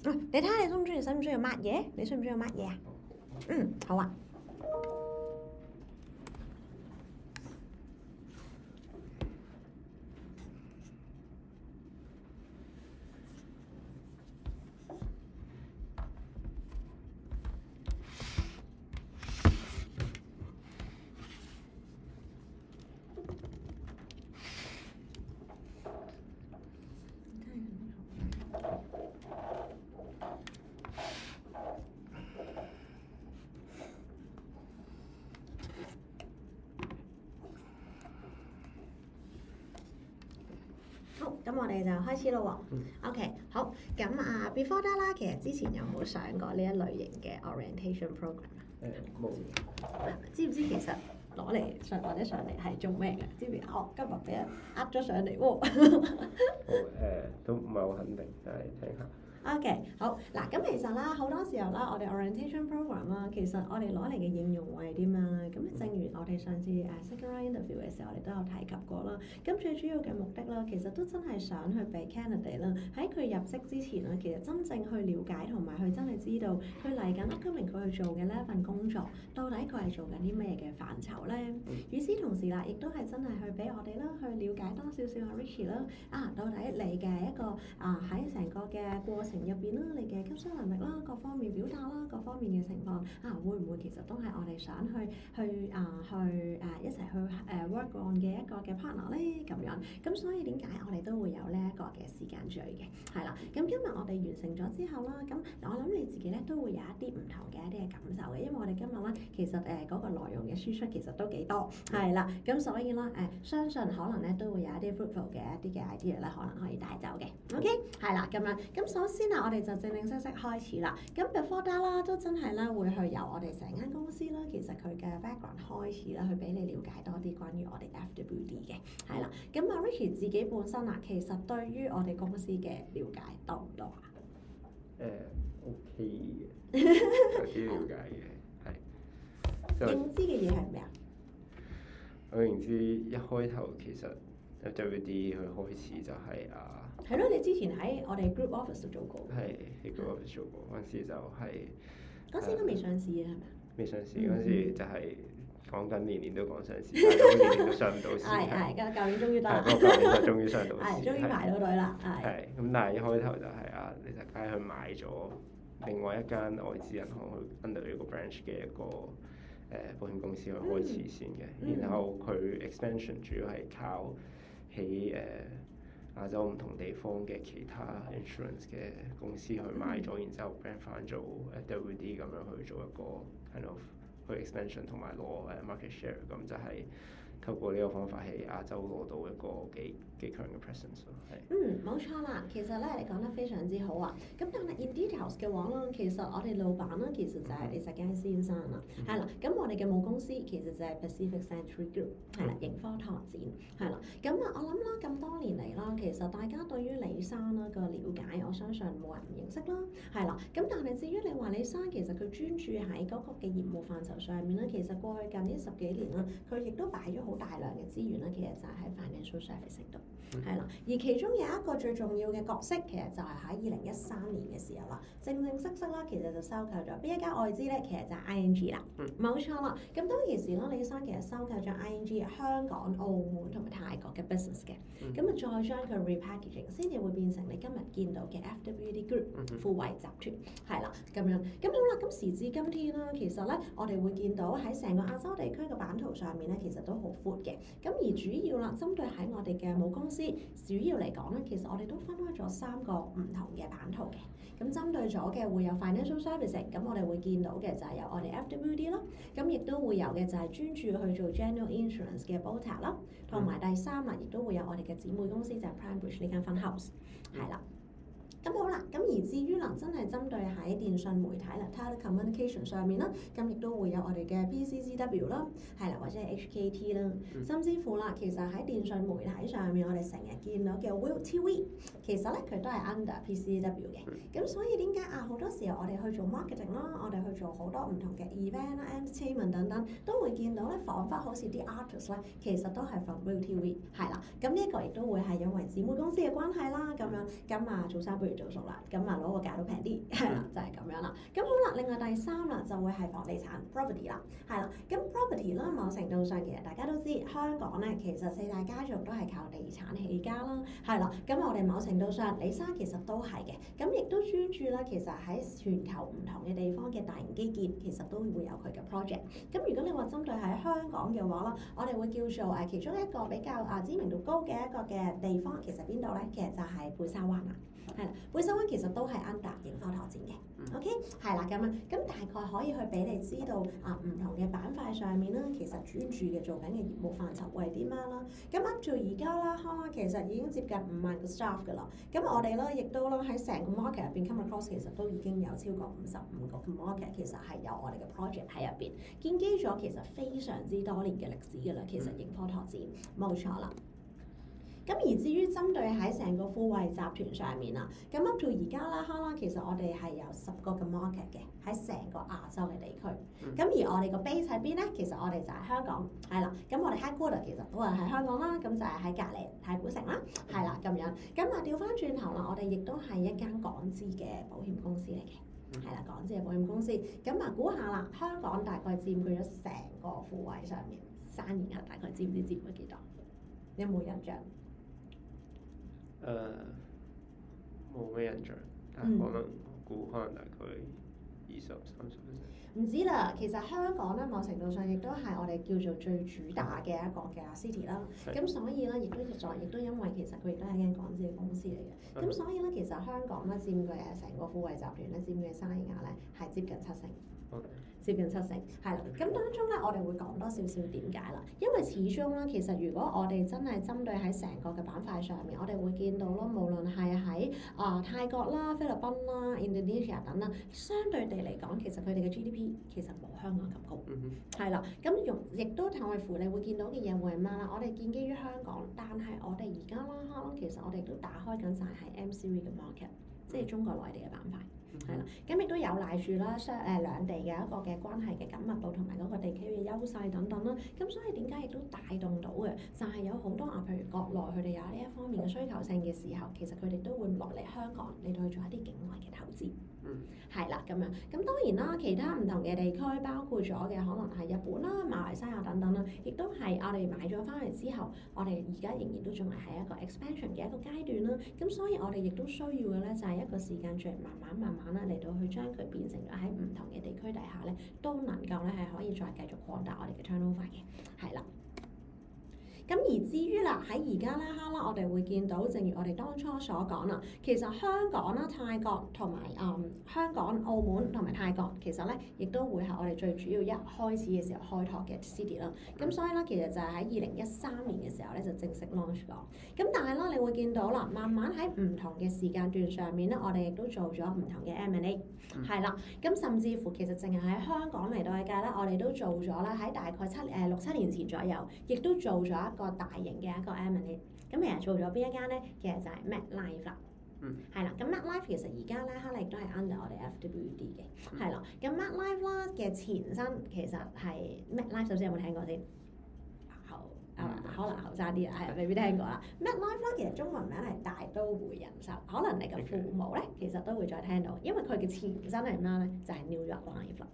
你睇下你中唔中意，使唔需要抹嘢？你需唔需要抹嘢啊？好啊。好，咁我哋就開始咯喎。OK， 好。咁before that 啦，其實之前有冇上過呢一類型嘅 orientation program 啊？冇。知唔知其實攞嚟上或者上嚟係做咩嘅？知唔知？今日俾人呃咗上嚟喎。都唔係好肯定，但係聽下。OK， 好嗱，咁其實啦，好多時候啦，我哋 orientation program 啦，其實我哋攞嚟嘅應用會係啲咩咧？咁正如我哋上次second round interview 嘅時候，我哋都有提及過啦。咁最主要嘅目的啦，其實都真係想去俾 candidate 啦，喺佢入職之前啦，其實真正去了解同埋去真係知道佢嚟緊 upcoming 佢去做嘅呢一份工作，到底佢係做緊啲咩嘅範疇咧？與此同時啦，亦都係真係去俾我哋啦，去了解多少少 Richie 啦，到底你嘅一個喺成個嘅過程入邊啦，你嘅吸收能力啦，各方面表達啦，各方面嘅情況會唔會其實都係我哋想去一齊去work on 嘅一個嘅 partner 咧咁樣？咁所以點解我哋都會有呢一個嘅時間序嘅？係啦，咁今日我哋完成咗之後啦，咁我諗你自己咧都會有一啲唔同嘅一啲嘅感受嘅，因為我哋今日咧其實嗰個內容嘅輸出其實都幾多，係啦，咁所以咧相信可能咧都會有一啲 fruitful 嘅一啲嘅 idea 咧，可能可以帶走嘅。OK， 係啦，咁樣，咁首先我哋就正正式式開始啦。咁 before that 啦，都真係咧會去由我哋成間公司啦，其實佢嘅 background 開始啦，去俾你了解多啲關於我哋 FWD 嘅，係啦。咁Richie 自己本身其實對於我哋公司嘅了解多唔多啊？OK 嘅，有啲了解嘅，係。認知嘅嘢係咩啊？我認知一開頭其實 FWD 佢開始就係係咯，你之前喺我哋 group office 度做過。係喺 group office 做過，嗰陣時就係。嗰時應該未上市嘅係咪啊？未上市嗰陣時就係講緊年年都講上市，但係好年年都上唔到市。係，舊年終於得啦。係，舊年就終於上到市。係，終於排到隊啦。係。咁但係一開頭就係李澤楷去買咗另外一間外資銀行去 under 呢個 branch 嘅一個保險公司去開始先嘅，然後佢 expansion 主要係靠喺亞洲唔同地方嘅其他 insurance 嘅公司去買咗，然之後 brand 翻做 FWD 咁樣去做一個 kind of 去 expansion 同埋攞market share， 咁就係透過呢個方法喺亞洲攞到一個幾強嘅 presence 咯，係。冇錯啦，其實咧你講得非常之好啊。咁但係 in details 嘅話啦，其實我哋老闆啦，其實就係李澤楷先生啦，係啦。咁我哋嘅母公司其實就係 Pacific Century Group， 係啦，盈科拓展，係啦。咁我諗啦，咁多年嚟啦，其實大家對於李生啦個了解，我相信冇人唔認識啦，係啦。咁但係至於你話李生其實佢專注喺嗰個嘅業務範疇上面咧，其實過去近呢10幾年啦，佢亦都擺咗好大量嘅資源咧，其實就係喺 financial service 度。係啦，而其中有一個最重要嘅角色，其實就係喺2013年嘅時候啦，正式啦，其實就收購咗邊一間外資咧，其實就係 ING 啦，冇錯啦。咁當其時啦，李生其實收購咗 ING 香港、澳門同埋泰國嘅 business 嘅，咁再將佢 repackaging 先至會變成你今日見到嘅 FWD Group 富衛集團，係啦，咁樣。咁好啦，咁時至今天啦，其實咧我哋會見到喺成個亞洲地區嘅版圖上面咧，其實都好闊嘅。咁而主要啦，針對喺我哋嘅母公司。主要嚟講咧，其實我哋都分開咗3個唔同嘅版圖嘅。咁針對咗嘅會有 financial servicing， 咁我哋會見到嘅就係有我哋 FWD 啦，咁亦都會有嘅就係專注去做 general insurance 嘅 BOTA 啦，同埋第3啦，亦都會有我哋嘅姊妹公司就係 PrimeBridge 呢間 fund house， 係啦。咁好啦，咁而至於啦，真係針對喺電訊媒體啦 telecommunication 上面啦，咁亦都會有我哋嘅 PCCW 啦，係啦，或者係 HKT 啦，甚至乎啦，其實喺電訊媒體上面，我哋成日見到嘅 ViuTV， 其實咧佢都係 under PCCW 嘅。咁所以點解好多時候我哋去做 marketing 啦，我哋去做好多唔同嘅 event 啦、entertainment 等等，都會見到咧，彷彿好似啲 artist 咧，其實都係 from ViuTV， 係啦。咁呢一個亦都會係因為姊妹公司嘅關係啦，咁樣咁做生不如做熟啦。咁咁啊攞個價都平啲，係啦，就係咁樣啦。咁好啦，另外第三啦就會係房地產 property 啦，係啦。咁 property 啦，某程度上其實大家都知香港咧，其實四大家族都係靠地產起家啦，係啦。咁我哋某程度上李生其實都係嘅，咁亦都專注啦，其實喺全球唔同嘅地方嘅大型基建，其實都會有佢嘅 project。咁如果你話針對喺香港嘅話啦，我哋會叫做其中一個比較知名度高嘅一個嘅地方，其實邊度咧？其實就係貝沙灣啦。係啦，貝沙灣其實都係 under 盈科拓展嘅，OK，係啦咁啊，咁大概可以去俾你知道唔同嘅板塊上面啦，其實專注嘅做緊嘅業務範疇會係啲咩啦？咁 up to 而家啦，其實已經接近5萬個 staff 㗎啦。咁我哋咧亦都啦喺成個 market 入邊 come across 其實都已經有超過55個嘅 market，其實係有我哋嘅 project 喺入邊，建基咗其實非常之多年嘅歷史㗎啦。其實盈科拓展冇錯啦。咁而至於針對喺成個富慧集團上面啊，咁 up to 而家啦，其實我哋係有10個嘅 market 嘅喺成個亞洲嘅地區。咁而我哋個 base 喺邊咧？其實我哋就係香港，係啦。咁我哋 headquarter 其實都係喺香港啦，咁就係喺隔離太古城啦，係啦咁樣。咁調翻轉頭啦，我哋亦都係一間港資嘅保險公司嚟嘅，係啦，港資嘅保險公司。咁估下啦，香港大概佔據咗成個富慧上面生意額，大概知唔知佔咗幾多？有冇印象？冇咩印象，但係可能估可能大概20-30%。唔知啦，其實香港咧某程度上亦都係我哋叫做最主打嘅一個嘅 city 啦。咁所以咧，亦都因為其實佢亦都係一間港資嘅公司嚟嘅。咁所以咧，其實香港咧佔據成個富慧集團咧佔據嘅生意額咧係接近70%。接近70%，係啦。咁當中咧，我哋會講多少少點解啦？因為始終啦，其實如果我哋真係針對喺成個嘅板塊上面，我哋會見到咯，無論係喺泰國啦、菲律賓啦、Indonesia 等啦，相對地嚟講，其實佢哋嘅 GDP 其實冇香港咁高。係啦，咁亦都同埋乎你會見到嘅嘢會係咩啦？我哋建基於香港，但係我哋而家啦，其實我哋都打開緊晒係 MCV 嘅 market，即係中國內地嘅板塊。係啦，咁亦都有賴住啦，兩地嘅一個嘅關係嘅緊密度同埋嗰個地區嘅優勢等等啦。咁所以點解亦都帶動到嘅，就係有好多譬如國內佢哋有呢一方面嘅需求性嘅時候，其實佢哋都會落嚟香港嚟到去做一啲境外嘅投資。係啦，咁樣。咁當然啦，其他唔同嘅地區，包括咗嘅可能係日本啦、馬來西亞等等啦，亦都係我哋買咗翻嚟之後，我哋而家仍然都仲係喺一個 expansion 嘅一個階段啦。咁所以我哋亦都需要嘅咧，就係一個時間上慢慢啦嚟到去將佢變成咗喺唔同嘅地區底下咧，都能夠咧係可以再繼續擴大我哋嘅 turnover 嘅，係啦。咁而至於啦，喺而家啦，我哋會見到，正如我哋當初所講啦，其實香港啦、泰國同埋香港、澳門同埋泰國，其實咧亦都會係我哋最主要一開始嘅時候開拓嘅 city 啦。咁所以咧，其實就係喺2013年嘅時候咧就正式 launch 咗。咁但係咧，你會見到啦，慢慢喺唔同嘅時間段上面咧，我哋亦都做咗唔同嘅 M&A，係啦。咁甚至乎其實淨係喺香港嚟到去計咧，我哋都做咗啦，喺大概6-7年前左右，亦都做咗一個大型嘅一個 M&A。咁其實做咗邊一間咧？其實就係 MetLife 啦。係啦，咁 MetLife 其實而家咧，亦都係 under 我哋 FWD 嘅，係啦。咁 MetLife 啦嘅前身其實係 MetLife，首先有冇聽過先？可能後生啲啊，未必聽過啦。MetLife 啦，其實中文名係大都會人壽，可能你嘅父母咧其實都會再聽到，因為佢嘅前身係咩咧？就係 New York Life 啦。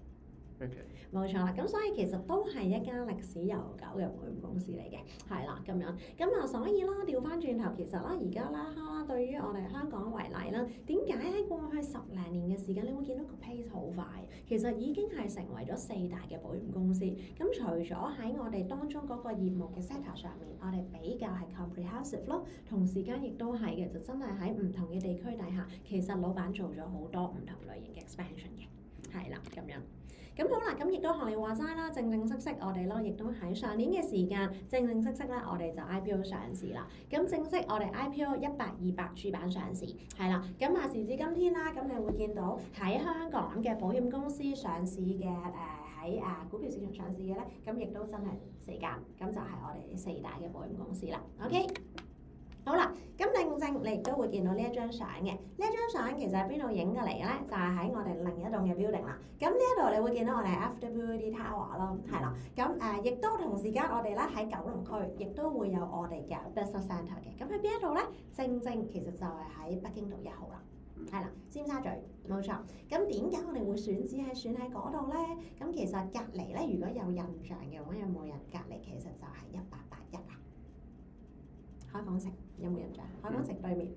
冇錯啦，咁所以其實都係一間歷史悠久嘅保險公司嚟嘅，係啦咁樣。咁所以啦，調翻轉頭，其實啦，而家啦，對於我哋香港為例啦，點解喺過去10零年嘅時間，你會見到個 pace 好快？其實已經係成為咗4大嘅保險公司。咁除咗喺我哋當中嗰個業務嘅 sector 上面，我哋比較係 comprehensive 咯，同時間亦都係嘅，就真係喺唔同嘅地區底下，其實老闆做咗好多唔同類型嘅 expansion 嘅，係啦咁樣。咁好啦，咁亦都學你話齋啦，正式我哋咯，亦都喺上年嘅時間正式咧，我哋就 IPO 上市啦。咁正式我哋 IPO 100、200主板上市，係啦。咁時至今天啦，咁你會見到喺香港嘅保險公司上市嘅喺股票市場上市嘅咧，咁亦都真係4間，咁就係我哋4大嘅保險公司啦。OK。好啦，咁正你亦都會見到呢一張相嘅，呢一張相其實喺邊度影嘅嚟嘅咧？就係喺我哋另一棟嘅 building 啦。咁呢一度你會見到我哋 FWD Tower 咯，係啦。咁亦都同時間我哋咧喺九龍區，亦都會有我哋嘅 Business Centre 嘅。咁喺邊一度咧？正其實就係喺北京道1號啦。係啦，尖沙咀冇錯。咁點解我哋會選喺嗰度咧？咁其實隔離咧，如果有印象嘅話，有冇人隔離？其實就係1881啊，海港城有冇印象？海港城對面。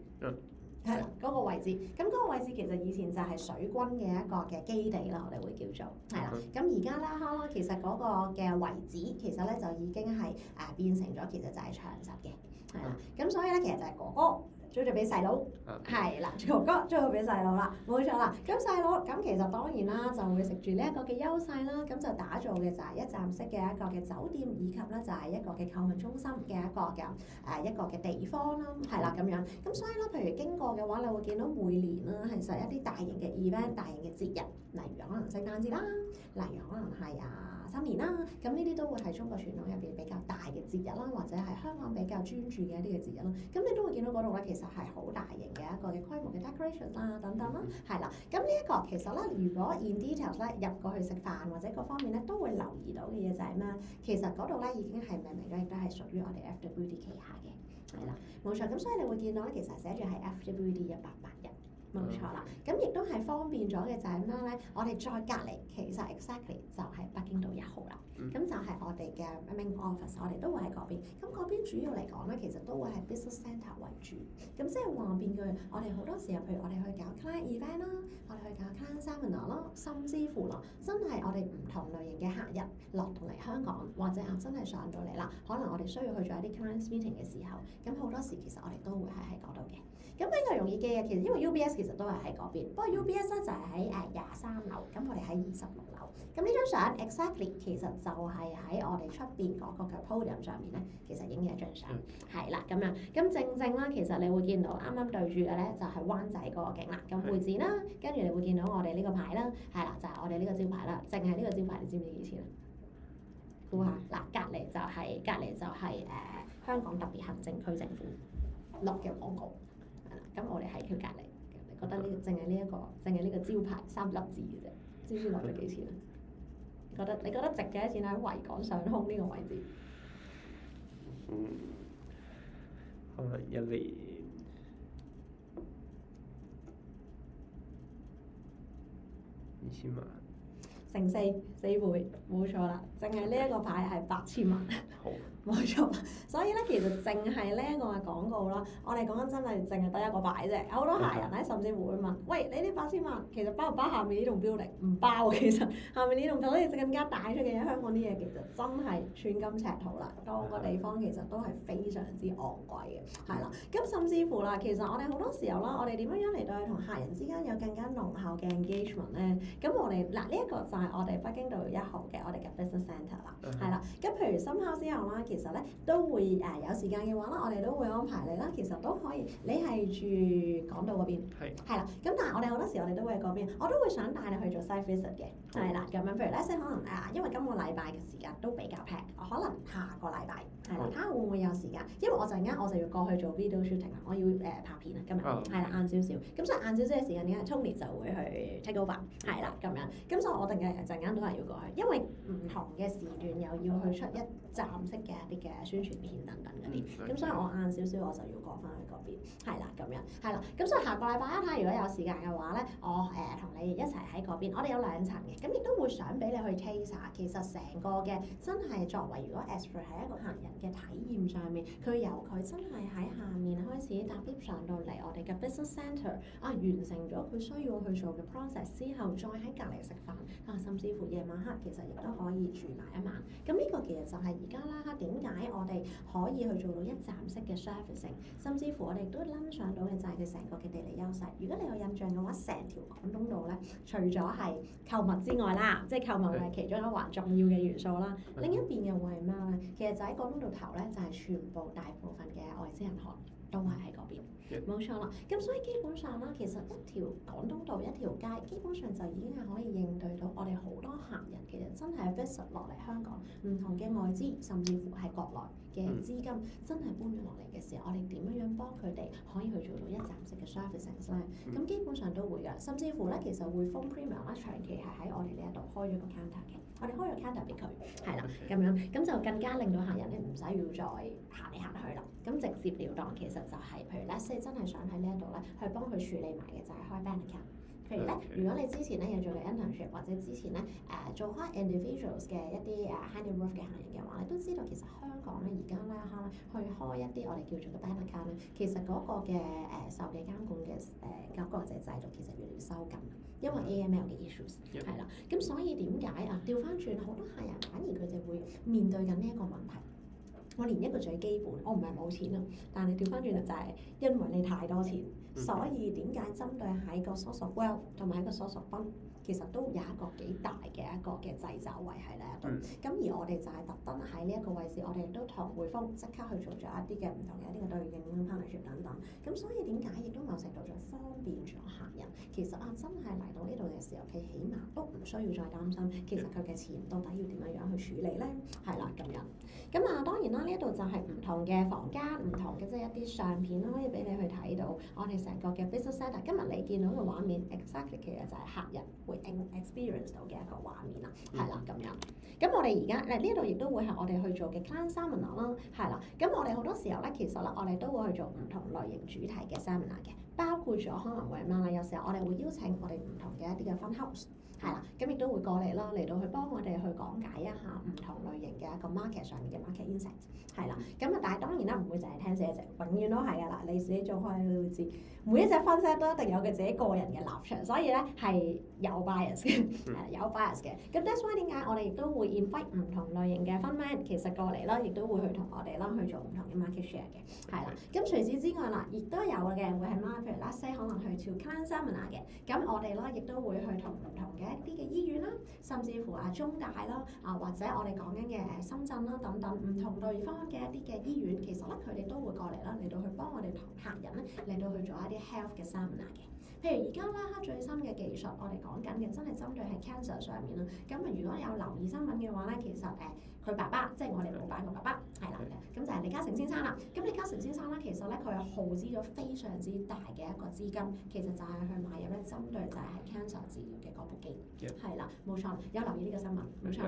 係啦，嗰個位置，咁嗰個位置其實以前就係水軍嘅一個嘅基地啦，我哋會叫做係啦。咁而家咧，其實嗰個嘅遺址其實咧就已經係變成咗，其實就係長實嘅，係啦。咁所以咧，其實就係哥哥租咗俾細佬，係啦，哥哥租咗俾細佬啦，冇錯啦。咁細佬咁其實當然啦，就會食住呢一個嘅優勢啦，咁就打造嘅就係一站式嘅一個嘅酒店，以及咧就係一個嘅購物中心嘅一個嘅地方啦，係啦咁樣。咁所以咧，譬如經過嘅話，你會見到每年啦，其實一啲大型嘅 event、大型嘅節日，例如可能聖誕節啦，例如可能係新年啦，咁呢啲都會係中國傳統入邊比較大嘅節日啦，或者係香港比較專注嘅一啲嘅節日啦。咁你都會見到嗰度咧，其實係好大型嘅一個嘅規模嘅 decoration 啦，等等啦，係啦。咁呢一個其實咧，如果 in details 咧入過去食飯或者各方面咧，都會留意到嘅嘢就係咩？其實嗰度咧已經係命名咗，亦都係屬於我哋 FWD 旗下嘅，係啦，冇錯。咁所以你會見到咧，其實寫住係 FWD 1881。冇錯啦，咁亦都係方便咗嘅就係咩咧？我哋再隔離，其實 exactly 就係北京道1號啦。咁就係我哋嘅 main office，我哋都會喺嗰邊。咁嗰邊主要嚟講咧，其實都會係 business centre 為主。咁即係話變句，我哋好多時候，譬如我哋去搞 client event 啦，我哋去搞 client seminar 啦，甚至乎啦，真係我哋唔同類型嘅客人落到嚟香港，或者真係上到嚟啦，可能我哋需要去做一啲 client meeting 嘅時候，咁好多時其實我哋都會係喺嗰度嘅。咁比較容易記嘅，其實因為 UBS 其實都係喺嗰邊，不過 UBS 咧就係喺23樓，咁我哋喺26樓。咁呢張相 exactly 其實就係喺我哋出邊嗰個嘅 podium 上面咧，其實影嘅一張相，係啦咁樣。咁正啦，其實你會見到啱啱對住嘅咧就係灣仔嗰個景啦，咁會展啦，跟住你會見到我哋呢個牌啦，係啦，就係我哋呢個招牌啦，淨係呢個招牌你知唔知幾錢啊？估下嗱，隔離就係香港特別行政區政府落嘅廣告。咁我哋喺佢隔離，你覺得呢淨係呢個招牌3粒字嘅啫，知唔知落咗幾錢啊？你覺得值幾多錢喺維港上空呢個位置？可能1年2000萬。乘4倍，冇錯啦，淨係呢一個牌係8000萬。好。冇錯，所以咧其實淨係呢一個嘅廣告啦，我哋講緊真係淨係得一個牌啫。好多客人咧甚至乎會問：喂，你呢8000萬其實包唔包下面呢棟 building？ 唔包，其實下面呢棟就可以更加帶出嘅嘢。香港啲嘢其實真係寸金尺土啦，當個地方其實都係非常之昂貴嘅，係啦。咁甚至乎啦，其實我哋好多時候啦，我哋點樣嚟到去同客人之間有更加濃厚嘅 engagement 咧？咁我哋嗱呢一個就係我哋北京道1號嘅我哋嘅 business centre 啦，係啦。咁譬如深烤之後啦，其實咧都會有時間嘅話啦，我哋都會安排你啦。其實都可以，你係住港島嗰邊，係啦。咁但係我哋好多時我哋都會喺嗰邊，我都會想帶你去做 site visit 嘅，係啦。咁樣譬如咧，即係可能因為今個禮拜嘅時間都比較 pack，可能下個禮拜係啦，睇下會唔會有時間。因為我陣間我就要過去做 video shooting 啦，我要拍片啊，今日係啦，晏少少。咁所以晏少少嘅時間點解 Tony 就會去 take over，係啦咁樣。咁所以我哋嘅陣間都係要過去，因為唔同嘅時段又要去出一站式嘅一啲嘅宣傳片等等嗰啲，咁所以我晏少少我就要過翻去嗰邊，係啦咁樣，係啦，咁所以下個禮拜一睇如果有時間嘅話咧，我同你一齊喺嗰邊，我哋有2層嘅，咁亦都會想俾你去 taste 下，其實成個嘅真係作為如果 as per 係一個客人嘅體驗上面，佢由佢真係喺下面開始搭 lift 上到嚟我哋嘅 business centre 完成咗佢需要去做嘅 process 之後，再喺隔離食飯甚至乎夜晚黑其實亦都可以住埋一晚，咁呢個其實就係而家啦，點解我哋可以去做到一站式嘅 servicing， 甚至乎我哋都拎上到嘅就係佢成個嘅地理優勢。如果你有印象嘅話，成條廣東道咧，除咗係購物之外啦，即係購物係其中一環重要嘅元素啦。另一邊又會係咩咧？其實就喺廣東道頭咧，就係全部大部分嘅外資銀行都係喺嗰邊。冇錯啦，咁所以基本上啦，其實一條廣東道一條街，基本上就已經係可以應對到我哋好多客人其實真係 visit 落嚟香港，唔同嘅外資，甚至乎係國內嘅資金真係搬咗落嚟嘅時候，我哋點樣幫佢哋可以去做到一站式嘅 servicing 咧？咁基本上都會㗎，甚至乎咧，其實匯豐 Premier 啦，長期係喺我哋呢一度開咗個 counter 嘅，我哋開咗 counter 俾佢，係啦，咁樣咁就更加令到客人咧唔使要再行嚟行去啦，咁直接了當其實就係、譬如咧你真係想喺呢一度咧，去幫佢處理埋嘅就係開 bank account。譬如咧 Okay. 如果你之前咧有做過 internship 或者之前咧做開 individuals 嘅一啲high net worth 嘅客人嘅話，你都知道其實香港咧而家咧去開一啲我哋叫做嘅 bank account 咧，其實嗰個嘅受嘅監管嘅嗰個制度其實越嚟越收緊，因為 AML 嘅 issues 係啦，咁所以點解啊？調翻轉好多客人反而佢哋會面對緊呢一個問題。我連一個最基本，我唔係冇錢啊，但係調翻轉就係因為你太多錢，所以點解針對喺個 source of wealth 同埋喺個 source of fund，其實都有一個幾大嘅一個嘅掣肘位喺呢一度。咁而我哋就係特登喺呢一個位置，我哋亦都同匯豐即刻去做咗一啲嘅唔同嘅一啲嘅對應 partnership 等等。咁所以點解亦都某程度上方便咗客人？其實真係嚟到呢度嘅時候，佢起碼都唔需要再擔心，其實佢嘅錢到底要點樣去處理咧？係啦，咁樣。咁當然啦，呢一度就係唔同嘅房間，唔同嘅即係一啲相片啦，可以俾你去睇到我哋成個嘅 business center。今日你見到嘅畫面 exactly 其實就係客人會 experience 到嘅一個畫面啦，係啦，咁樣。咁我哋而家呢度亦都會係我哋去做嘅 client seminar 啦，係啦。咁我哋好多時候咧，其實咧我哋都會去做唔同類型主題嘅 seminar 嘅，包括咗可能會咩啦？有時候我哋會邀請我哋唔同嘅一啲嘅 fund house。係啦，咁亦都會過嚟啦，嚟到去幫我哋去講解一下唔同類型嘅一個 market 上面嘅 market insight，係啦，咁但係當然啦，唔會淨係聽寫隻，永遠都係㗎啦，你自己做開你都會知，每一隻分析都一定有佢自己個人嘅立場，所以咧係有 bias 嘅，係有 bias 嘅。咁 that's why 點解我哋亦都會 invite 唔同類型嘅 fund man 其實過嚟啦，亦都會去同我哋啦去做唔同嘅 market share 嘅，係啦。咁除此之外啦，亦都有嘅會係乜？譬如 last day 可能去 to client seminar 嘅，咁我哋啦亦都會去同唔同嘅一啲嘅醫院啦，甚至乎中大啦，或者我哋講緊嘅深圳啦等等唔同地方嘅一啲嘅醫院，其實咧佢哋都會過嚟啦，嚟到去幫我哋同客人咧嚟到去做一啲 health 嘅 seminar 嘅。譬如而家啦，最新嘅技術，我哋講緊嘅真係針對係 cancer 上面啦。咁如果有留意新聞嘅話咧，其實佢爸爸即係我哋老闆個爸爸係啦，咁就係李嘉誠先生啦。咁李嘉誠先生咧，其實咧佢係耗資咗非常之大嘅一個資金，其實就係去買入咧針對就係 cancer 治療嘅嗰部機，係啦，冇錯，有留意呢個新聞，冇錯，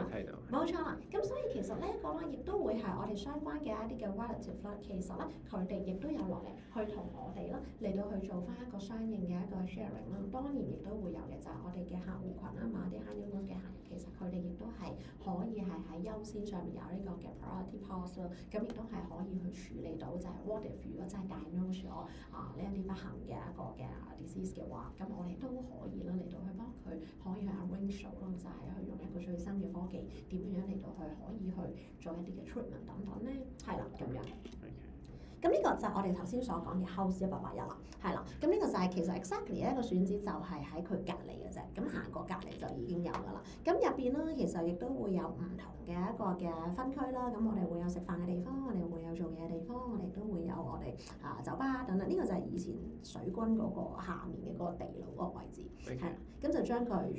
冇錯啦。咁所以其實呢一個咧，亦都會係我哋相關嘅一啲嘅 relative 啦。其實咧，佢哋亦都有落嚟去同我哋啦嚟到去做翻一個相應嘅一個 sharing 啦。當然亦都會有嘅就係我哋嘅客戶群啦，某啲 high net worth 嘅客人，其實佢哋亦都係可以係喺優先上面有呢個嘅 priority pass 啦。咁亦都係可以去處理到就係 what if 如果真係 diagnose 咗呢一啲不幸嘅一個嘅 disease 嘅話，咁我哋都可以啦嚟到去幫佢可以去 arrange 咯，就係去用一個最新嘅科技點樣嚟到去可以去做一啲嘅 treatment 等等咧，係啦咁樣。咁呢個就係我哋頭先所講嘅 House 181啦，係啦。咁呢個就係其實 exactly 一個選址就係喺佢隔離嘅啫。咁行過隔離就已經有㗎啦。咁入邊咧其實亦都會有唔同嘅一個嘅分區啦。咁我哋會有食飯嘅地方，我哋會有做嘢嘅地方，我哋都會有我哋酒吧等等。呢個就係以前水軍嗰個下面嘅嗰個地牢嗰個位置，係啦。咁就將佢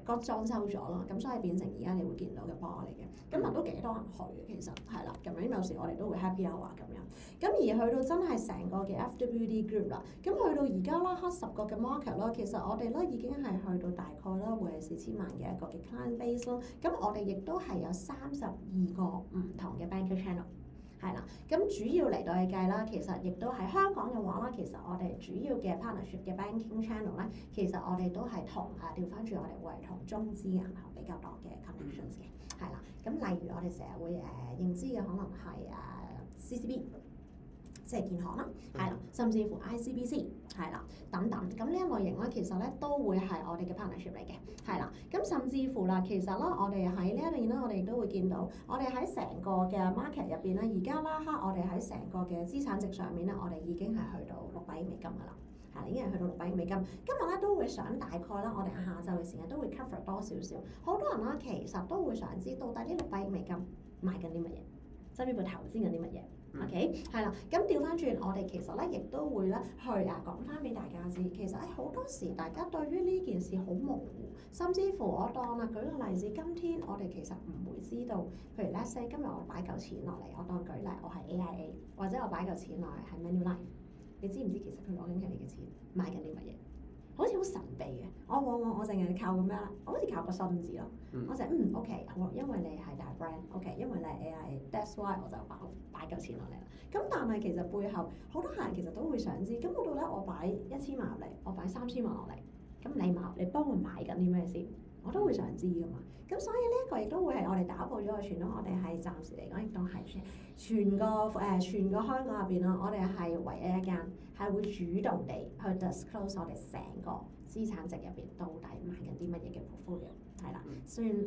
再裝修咗咯，咁所以變成而家你會見到嘅 bar 嚟嘅，咁都幾多人去嘅其實係啦，咁樣有時我哋都會 happy hour 咁樣，咁而去到真係成個嘅 FWD group 啦，咁去到而家啦，10個嘅 market 啦，其實我哋咧已經係去到大概啦，會係4000萬嘅一個嘅 client base 咯，咁我哋亦都係有32個唔同嘅 bank channel。係啦，咁主要嚟到去計啦，其實亦都係香港嘅話啦，其實我哋主要嘅 partnership 嘅 banking channel 咧，其實我哋都係同調翻轉，我哋會係同中資銀行比較多嘅 connections 嘅，係啦。咁例如我哋成日會認知嘅可能係CCB。即係建行啦，係啦，甚至乎 ICBC 係啦，等等。咁呢一類型咧，其實咧都會係我哋嘅 partnership 嚟嘅，係啦。咁甚至乎啦，其實啦，我哋喺呢一邊咧，我哋都會見到，我哋喺成個嘅 market 入邊咧，而家啦我哋喺成個嘅資產值上面咧，我哋已經係去到600億美金㗎啦，係已經係去到600億美金。今日咧都會想大概啦，我哋下晝嘅時間都會 cover 多少少。好多人啦，其實都會想知到底呢600億美金買緊啲乜嘢，甚至乎投資緊啲乜嘢。OK，係啦，咁調翻轉，我哋其實咧亦都會咧去講翻俾大家知，其實好多時大家對於呢件事好模糊，甚至乎我當舉個例子，今天我哋其實唔會知道，譬如 let's say 今日我擺嚿錢落嚟，我當舉例我係 AIA，或者我擺嚿錢落嚟係 Manulife，你知唔知其實佢攞緊佢哋嘅錢買緊啲乜嘢？好似好神秘嘅。我往往我淨係靠個咩啦？我好似靠個信字咯。我就OK，好，因為你係大 brand，OK，因為你係 AI，that's why 我就擺嚿錢落嚟啦。咁但係其實背後好多客人其實都會想知，咁我到底我擺1000萬入嚟，我擺3000萬落嚟，咁你幫我買緊啲咩先？我都會想知噶嘛。咁所以呢一個亦都會係我哋打破咗個傳統，我哋係暫時嚟講亦都係全個香港入邊啦，我哋係唯一一間係會主動地去 disclose 我哋成個資產值入邊到底買緊啲乜嘢嘅 portfolio。係啦，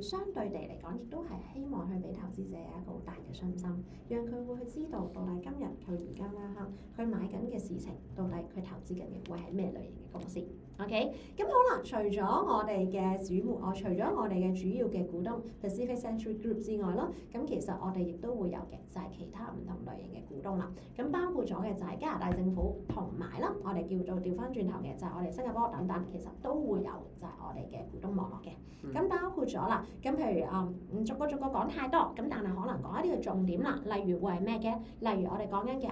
相對地嚟講，亦都係希望去俾投資者有一個好大嘅信心，讓佢會去知道到底今日佢而家呢刻佢買緊嘅事情，到底佢投資緊嘅會係咩類型嘅公司。OK， 咁好啦，除咗我哋嘅除咗我哋嘅主要嘅股東 Pacific Century Group 之外啦，咁其實我哋亦都會有嘅就係其他唔同類型嘅股東啦。咁包括咗嘅就係加拿大政府同埋啦，我哋叫做調翻轉頭嘅就係我哋新加坡等等，其實都會有就係我哋嘅股東網絡嘅。咁包括咗啦，咁譬如唔逐個講太多，咁但係可能講一啲嘅重點啦，例如會係咩嘅？例如我哋講緊嘅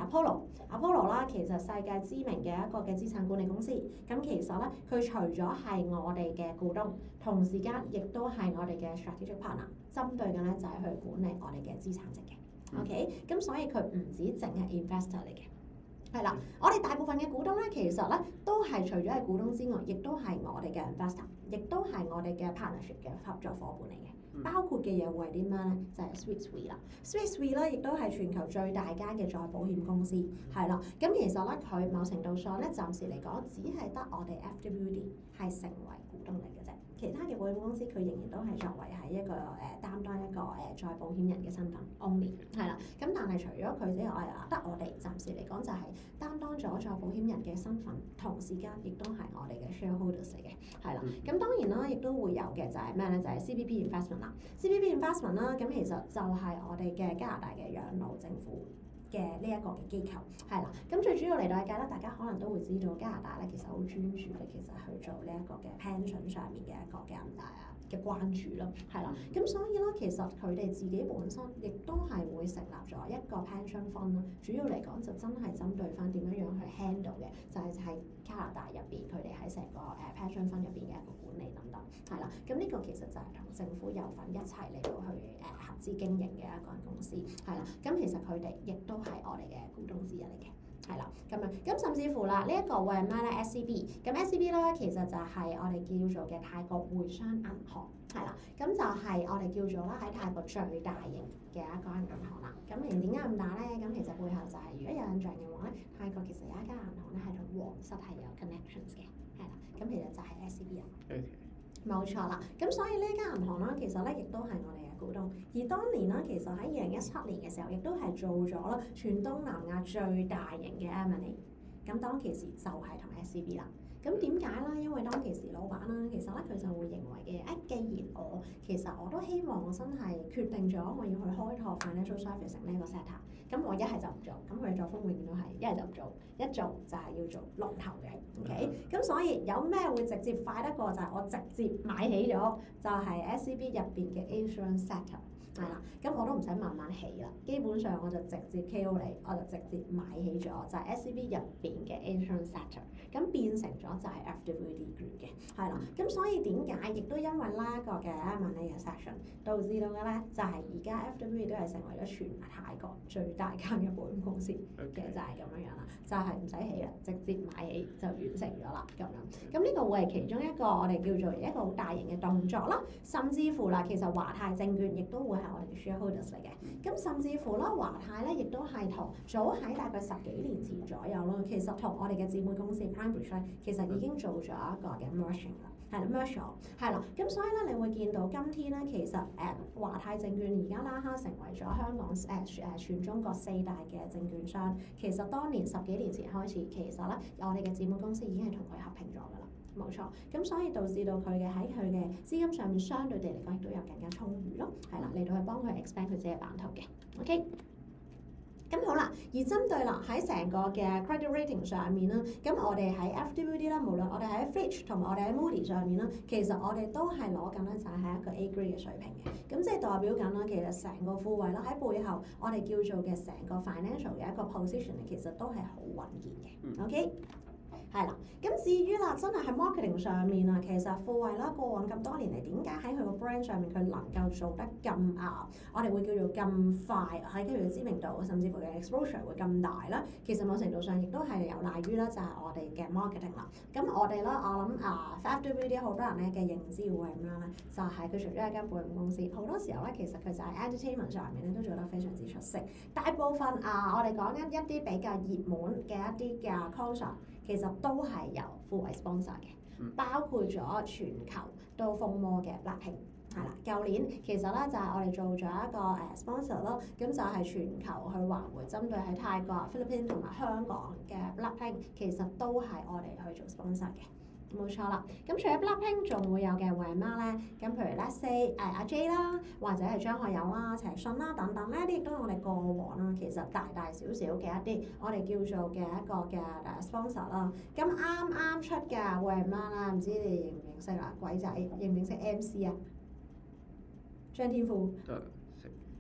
Apollo 啦，其實世界知名嘅一個嘅資產管理公司，咁其實咧佢除咗係我哋嘅股東，同時間亦都係我哋嘅 strategic partner， 針對嘅咧就係去管理我哋嘅資產值嘅。OK， 咁所以佢唔止淨係 investor 嚟嘅。係啦，我哋大部分嘅股東咧，其實咧都係除咗係股東之外，亦都係我哋嘅 investor， 亦都係我哋嘅 partnership 嘅合作伙伴嚟嘅。包括嘅嘢會係啲咩咧？就係 Swiss Re 啦。Swiss Re 咧亦都係全球最大間嘅再保險公司，係啦。咁其實咧佢某程度上咧，暫時嚟講，只係得我哋 FWD 係成為股東嚟嘅啫。其他嘅保險公司佢仍然都係作為係一個擔當一個再保險人嘅身份 only 係啦。咁但係除咗佢之外，得我哋暫時嚟講就係擔當咗再保險人嘅身份，同時間亦都係我哋嘅 shareholders 嚟嘅，係啦。咁當然啦，亦都會有嘅就係咩咧？就係 CPP Investment 啦。CPP Investment 啦，咁其實就係我哋嘅加拿大嘅養老政府嘅呢一個嘅機構，係啦。咁最主要嚟到嘅咧，大家可能都會知道加拿大咧其實好專注嘅，其實去做呢一個嘅 pension 上面嘅一個嘅關注啦，係啦。咁所以咧，其實佢哋自己本身亦都係會成立咗一個 pension fund 啦。主要嚟講就真係針對翻點樣樣去 handle 嘅，就係喺加拿大入邊佢哋喺成個pension fund 入邊嘅一個管理等等，係啦。咁呢個其實就係同政府有份一齊嚟到去合資經營嘅一間公司，係啦。咁其實佢哋亦都係我哋嘅股東之一嚟嘅。係啦，咁樣咁甚至乎啦，呢一個會係咩咧 SCB， 咁 SCB 咧其實就係我哋叫做嘅泰國匯商銀行，係啦，咁就係我哋叫做啦喺泰國最大型嘅一間銀行啦。咁而點解咁大咧？咁其實背後就係如果有印象嘅話咧，泰國其實有一間銀行咧係同皇室係有 connections 嘅，係啦，咁其實就係 SCB 啊。冇錯啦，咁所以呢間銀行啦，其實咧亦都係我哋嘅股東。而當年啦，其實喺2017年嘅時候，亦都係做咗啦全東南亞最大型嘅 M&A。咁當其時就係同 SCB 啦。咁點解咧？因為當其時老闆啦，其實咧佢就會認為嘅，既然其實我都希望我真係決定咗我要去開拓 financial service 呢個 sector， 咁我一係就唔做，咁佢嘅作風永遠都係一係就唔做，一做就係要做龍頭嘅 ，OK？ 咁所以有咩會直接快得過就係我直接買起咗，就係 SCB 入邊嘅 insurance sector。係啦，咁我都唔使慢慢起啦，基本上我就直接 KO 你，我就直接買起咗，就係 SCB 入邊嘅 insurance sector， 咁變成咗就係 FWD Group 嘅，係啦，咁所以點解亦都因為呢一個嘅 M&A 嘅 section 導致到嘅咧，就係而家 FWD 都係成為咗全泰國最大間嘅保險公司嘅，就係咁樣樣啦，就係唔使起啦，直接買起就完成咗啦，咁樣，咁呢個會係其中一個我哋叫做一個好大型嘅動作啦，甚至乎啦，其實華泰證券亦都會係我哋嘅 shareholders 嚟嘅，咁甚至乎啦，華泰咧亦都係同早喺大概10幾年前左右啦，其實同我哋嘅姊妹公司 PrimeBridge 咧，其實已經做咗一個嘅 merging 啦，係啦 merge 係啦，咁所以咧，你會見到今天咧，其實華泰證券而家啦哈成為咗香港全中國4大嘅證券商，其實當年10幾年前開始，其實咧我哋嘅姊妹公司已經係同佢合併咗㗎啦。冇錯，咁所以導致到佢嘅喺佢嘅資金上面相對地嚟講，亦都有更加充裕咯，係啦，嚟到去幫佢 expand 佢自己嘅版圖嘅，OK。咁好啦，而針對啦喺成個嘅 credit rating 上面啦，咁我哋喺 FWD 啦，無論我哋喺 Fitch 同埋我哋喺 Moody 上面啦，其實我哋都係攞緊咧就係一個 A grade 嘅水平嘅，咁即係代表緊啦，其實成個富位啦喺背後，我哋叫做嘅成個 financial 嘅一個 position 其實都係好穩健嘅，OK。係啦。咁至於啦，真係喺 marketing 上面啊，其實富衛啦過往咁多年嚟，點解喺佢個 brand 上面佢能夠做得咁我哋會叫做咁快喺佢嘅知名度，甚至乎嘅 exposure 會咁大啦？其實某程度上亦都係有賴於啦，就係我哋嘅 marketing 啦。咁我哋啦，我諗Five Beauty 好多人咧嘅認知會係咁樣咧，就係佢除咗一間保險公司，好多時候咧其實佢就喺 entertainment 上面咧都做得非常之出色。大部分我哋講緊一啲比較熱門嘅一啲嘅 concert，其實都係由富衛 sponsor 嘅，包括咗全球都瘋魔嘅 Blackpink。係啦，舊年其實咧就係我哋做咗一個sponsor 咯，咁就係全球去環迴針對喺泰國、菲律賓同埋香港嘅 Blackpink，其實都係我哋去做 sponsor 嘅，冇錯啦。咁除咗 Blackpink 仲會有嘅會係乜咧？咁譬如 let's say 阿 J 啦，或者係張學友啦、陳奕迅啦等等咧，呢啲亦都係我哋過往啦，其實大大小小嘅一啲我哋叫做嘅一個嘅sponsor 啦。咁啱啱出嘅會係乜啦？唔知你認唔認識啦？鬼仔認唔認識 MC 啊？張天賦識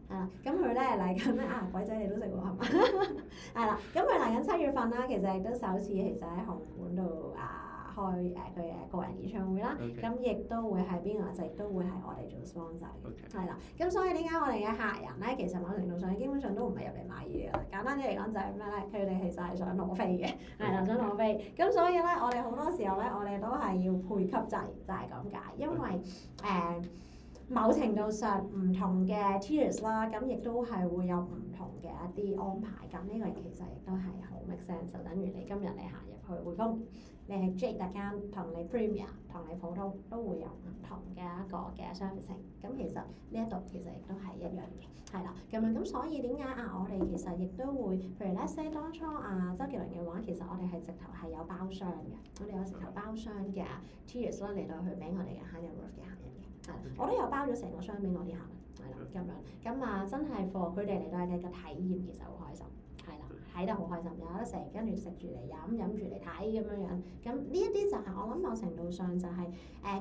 係啦，咁佢咧嚟緊咧鬼仔你都識喎係嘛？係啦，咁佢嚟緊7月份啦，其實亦都首次其實喺紅館度開佢嘅個人演唱會啦，咁亦都會係邊個就亦都會係我哋做 sponsor 嘅，係啦，咁所以點解我哋嘅客人咧，其實某程度上基本上都唔係入嚟買嘢嘅，簡單啲嚟講就係咩咧？佢哋其實係想攞飛嘅，係啦，想攞飛，咁所以咧我哋好多時候咧，我哋都係要配給制，就係咁解，因為某程度上唔同嘅 tiers 啦，咁亦都係會有唔同嘅一啲安排。咁呢個其實亦都係好 make sense，就等於你今日你行入去匯豐，你係 J 特間同你 Premier 同你普通都會有唔同嘅一個嘅 servicing。咁其實呢一度其實亦都係一樣嘅，係啦。咁所以點解我哋其實亦都會，譬如 let's say 當初周杰倫嘅話，其實我哋係直頭係有包廂嘅，我哋有直頭包廂嘅 tiers 啦嚟到去俾我哋嘅 high net worth 嘅客人嘅。我都有包咗成個箱俾我啲客人，係啦咁樣，咁真係 for 佢哋嚟到嘅個體驗其實好開心，係啦，睇得好開心，有得食，跟住食住嚟飲，飲住嚟睇咁樣，咁呢一啲就係我諗某程度上就係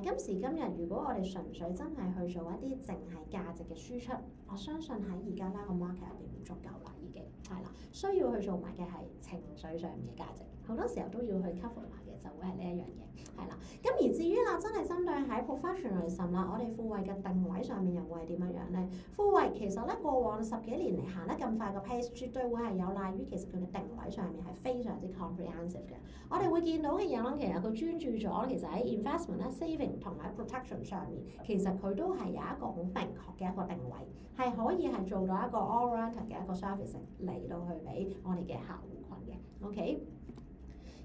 今時今日，如果我哋純粹真係去做一啲淨係價值嘅輸出，我相信喺而家呢個 market 入邊唔足夠啦，已經係啦，需要去做埋嘅係情緒上面嘅價值，好多時候都要去 cover 埋嘅，就會係呢一樣嘢。係啦，咁而至於啦，真係針對喺 professionalism 啦，我哋富衛嘅定位上面又會係點樣樣咧？富衛其實咧過往10幾年嚟行得咁快個 pace，絕對會係有賴於其實佢嘅定位上面係非常之 comprehensive 嘅。我哋會見到嘅嘢啦，其實佢專注咗其實喺 investment 咧、saving 同埋 protection 上面，其實佢都係有一個好明確嘅一個定位，係可以係做到一個 all-rounder 嘅一個 servicing 嚟到去俾我哋嘅客戶群嘅，OK？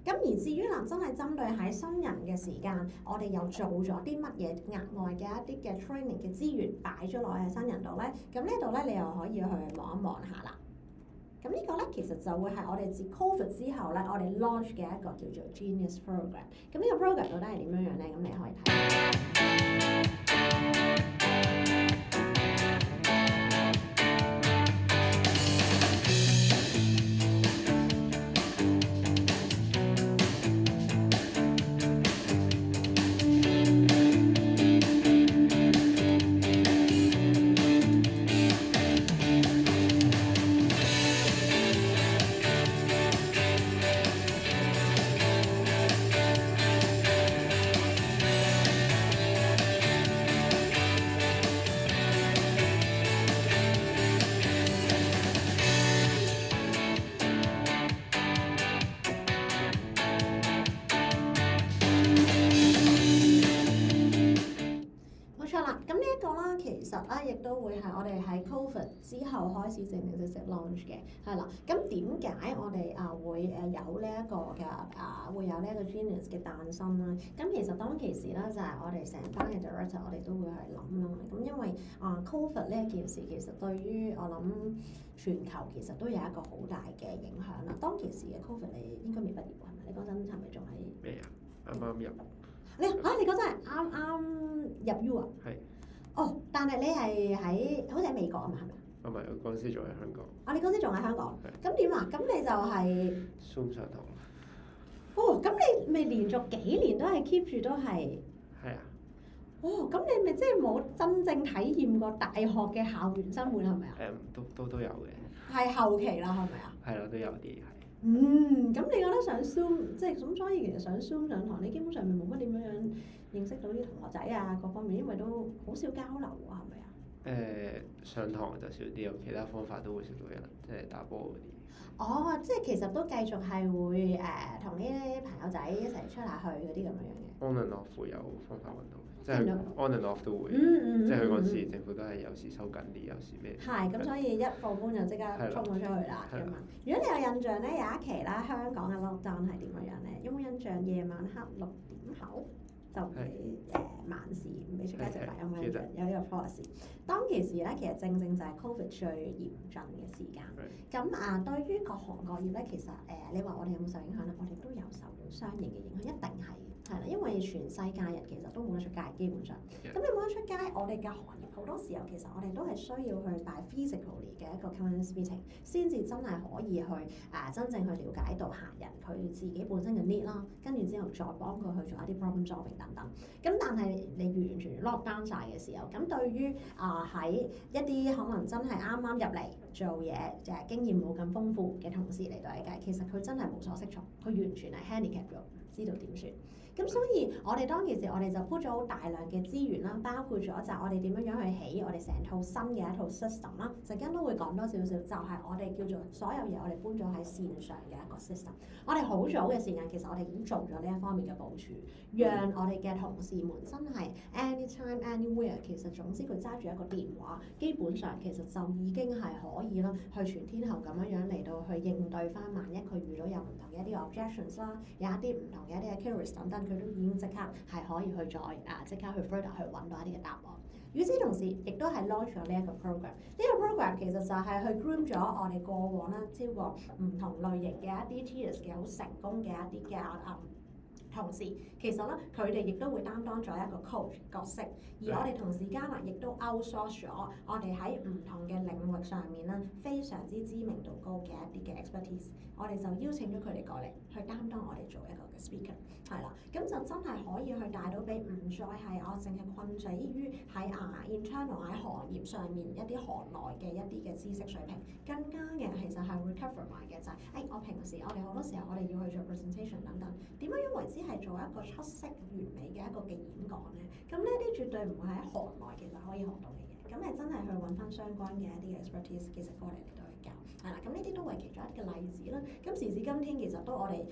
咁而至於真係針對喺新人嘅時間，我哋又做咗啲乜嘢額外嘅一啲嘅 training 嘅資源擺咗落去新人度咧？咁呢度咧，你又可以去望一望下啦。咁呢個咧其實就會係我哋自 COVID 之後咧，我哋 launch 嘅一個叫做 Genius Program。咁呢個 program 到底係點樣樣咧？咁你可以睇。亦都會係我哋喺 COVID 之後開始正式 launch 嘅，係啦。咁點解我哋會有呢一個嘅會有呢一個 Genius 嘅誕生啦？咁其實當其時咧就係我哋成班嘅 director，我哋都會去諗啦。咁因為COVID 呢一件事其實對於我諗全球其實都有一個好大嘅影響啦。當其時嘅 COVID 你應該未畢業係咪？你嗰陣係咪仲喺？未啊，啱啱入。你嗰陣係啱啱入 U 啊？係。哦，但係你係好似喺美國啊嘛，係咪？唔係，我嗰陣時仲喺香港。你嗰陣時仲喺香港？咁點啊？咁你就係 Zoom 上堂。哦，咁你咪連續幾年都係 keep 住都係？係啊。哦，咁你咪即係冇真正體驗過大學嘅校園生活係咪啊？都有嘅。係後期啦，係咪啊？係啦，都有啲係。咁你覺得上 Zoom 即係咁，所以其實上 Zoom 上堂，你基本上咪冇乜點樣認識到啲同學仔啊各方面，因為都好少交流啊，係咪啊？上堂就少啲，有其他方法都會識到人，即係打波嗰啲。哦，即係其實都繼續係會同呢啲朋友仔一齊出下去嗰啲咁樣嘅。On and off 會有方法運動，即係 on and off 都會，即係佢嗰時政府都係有時收緊啲，有時咩？係，咁所以一放寬就即刻衝咗出去啦咁啊！如果你有印象咧，有一期啦，香港嘅 lockdown 係點樣樣咧？有冇印象夜晚黑6點後就俾晚市唔俾出街食飯？有冇印象？有呢個 policy。當其時咧，其實正正就係 Covid 最嚴峻嘅時間。咁對於各行各業咧，其實你話我哋有冇受影響咧？我哋都有受到相應嘅影響，一定係啦，因為全世界人其實都冇得出街，基本上。咁你冇得出街，我哋嘅行業好多時候其實我哋都係需要去辦 physically 嘅一個 client meeting，先至真係可以去真正去了解到客人佢自己本身嘅 need 啦，跟住之後再幫佢去做一啲 problem solving 等等。咁但係你完全 lock down 晒嘅時候，咁對於喺一啲可能真係啱啱入嚟做嘢，就係經驗冇咁豐富嘅同事嚟到嚟計，其實佢真係無所適從，佢完全係 handicap 咗，唔知道點算。咁所以我哋當其時，我哋就 put 咗好大量嘅資源啦，包括咗就係我哋點樣樣去起我哋成套新嘅一套 system 啦。陣間都會講多少少，就係我哋叫做所有嘢我哋搬咗喺線上嘅一個 system。我哋好早嘅時間，其實我哋已經做咗呢一方面嘅部署，讓我哋嘅同事們真係 anytime anywhere，其實總之佢揸住一個電話，基本上其實就已經係可以啦，去全天候咁樣樣嚟到去應對翻，萬一佢遇到有唔同嘅一啲 objections 啦，有一啲唔同嘅一啲 queries 等等。佢都已經即刻係可以去再即刻去 further 去揾到一啲嘅答案。與此同時，亦都係 launch 咗呢一個 program。呢個 program 其實就係去 groom 咗我哋過往啦，超過唔同類型嘅一啲 tiers 嘅好成功嘅一啲嘅同事，其實咧佢哋亦都會擔當咗一個 coach 角色，而我哋同時間啊，亦都 outsource 咗我哋喺唔同嘅領域上面咧非常之知名度高嘅一啲嘅 expertise， 我哋就邀請咗佢哋過嚟去擔當我哋做一個嘅 speaker， 係啦，咁就真係可以去帶到俾唔再係我淨係困死於喺internal 喺行業上面一啲行內嘅一啲嘅知識水平，更加嘅其實係 recover 埋嘅就係、我平時我哋好多時候我哋要去做 presentation 等等，點樣樣為之係做一個出色完美嘅一個嘅演講咧？咁呢啲絕對唔會喺行內其實可以學到嘅嘢，咁你真係去揾翻相關嘅一啲 expertise，其實過嚟到去教，係啦，咁呢啲都係其中一啲嘅例子啦。咁時至今天其實都我哋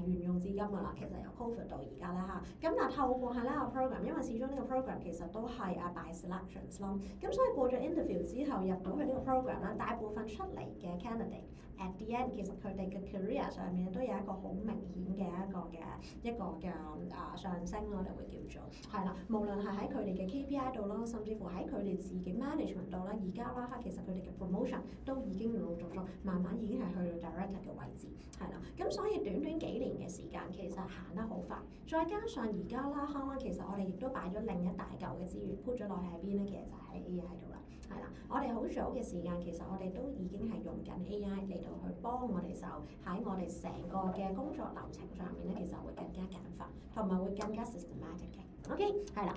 沿用至今㗎啦，其實由 COVID 到而家啦嚇。咁但透過係呢個 program，因為始終呢個 program 其實都係by selections 咯，咁所以過咗 interview 之後入到去呢個 program 啦，大部分出嚟嘅 candidate at the end 其實佢哋嘅 career 上面都有一個好明顯嘅一個嘅上升咯，我哋會叫做係啦。無論係喺佢哋嘅 KPI 度啦，甚至乎喺佢哋自己 management 度啦，而家啦其實佢哋嘅 promotion 都已經陸陸續續慢慢已經係去到 director 嘅位置，係啦。咁所以短短幾年嘅時間其實行得好快，再加上而家啦，其實我哋亦都擺咗另一大嚿嘅資源 put 咗落喺邊咧，其實就喺 AI 度啦。係啦，我哋好早嘅時間，其實我哋都已經係用緊 AI 嚟到去幫我哋手喺我哋成個嘅工作流程上面咧，其實會更加簡化，同埋會更加 systematic 嘅。OK， 係啦。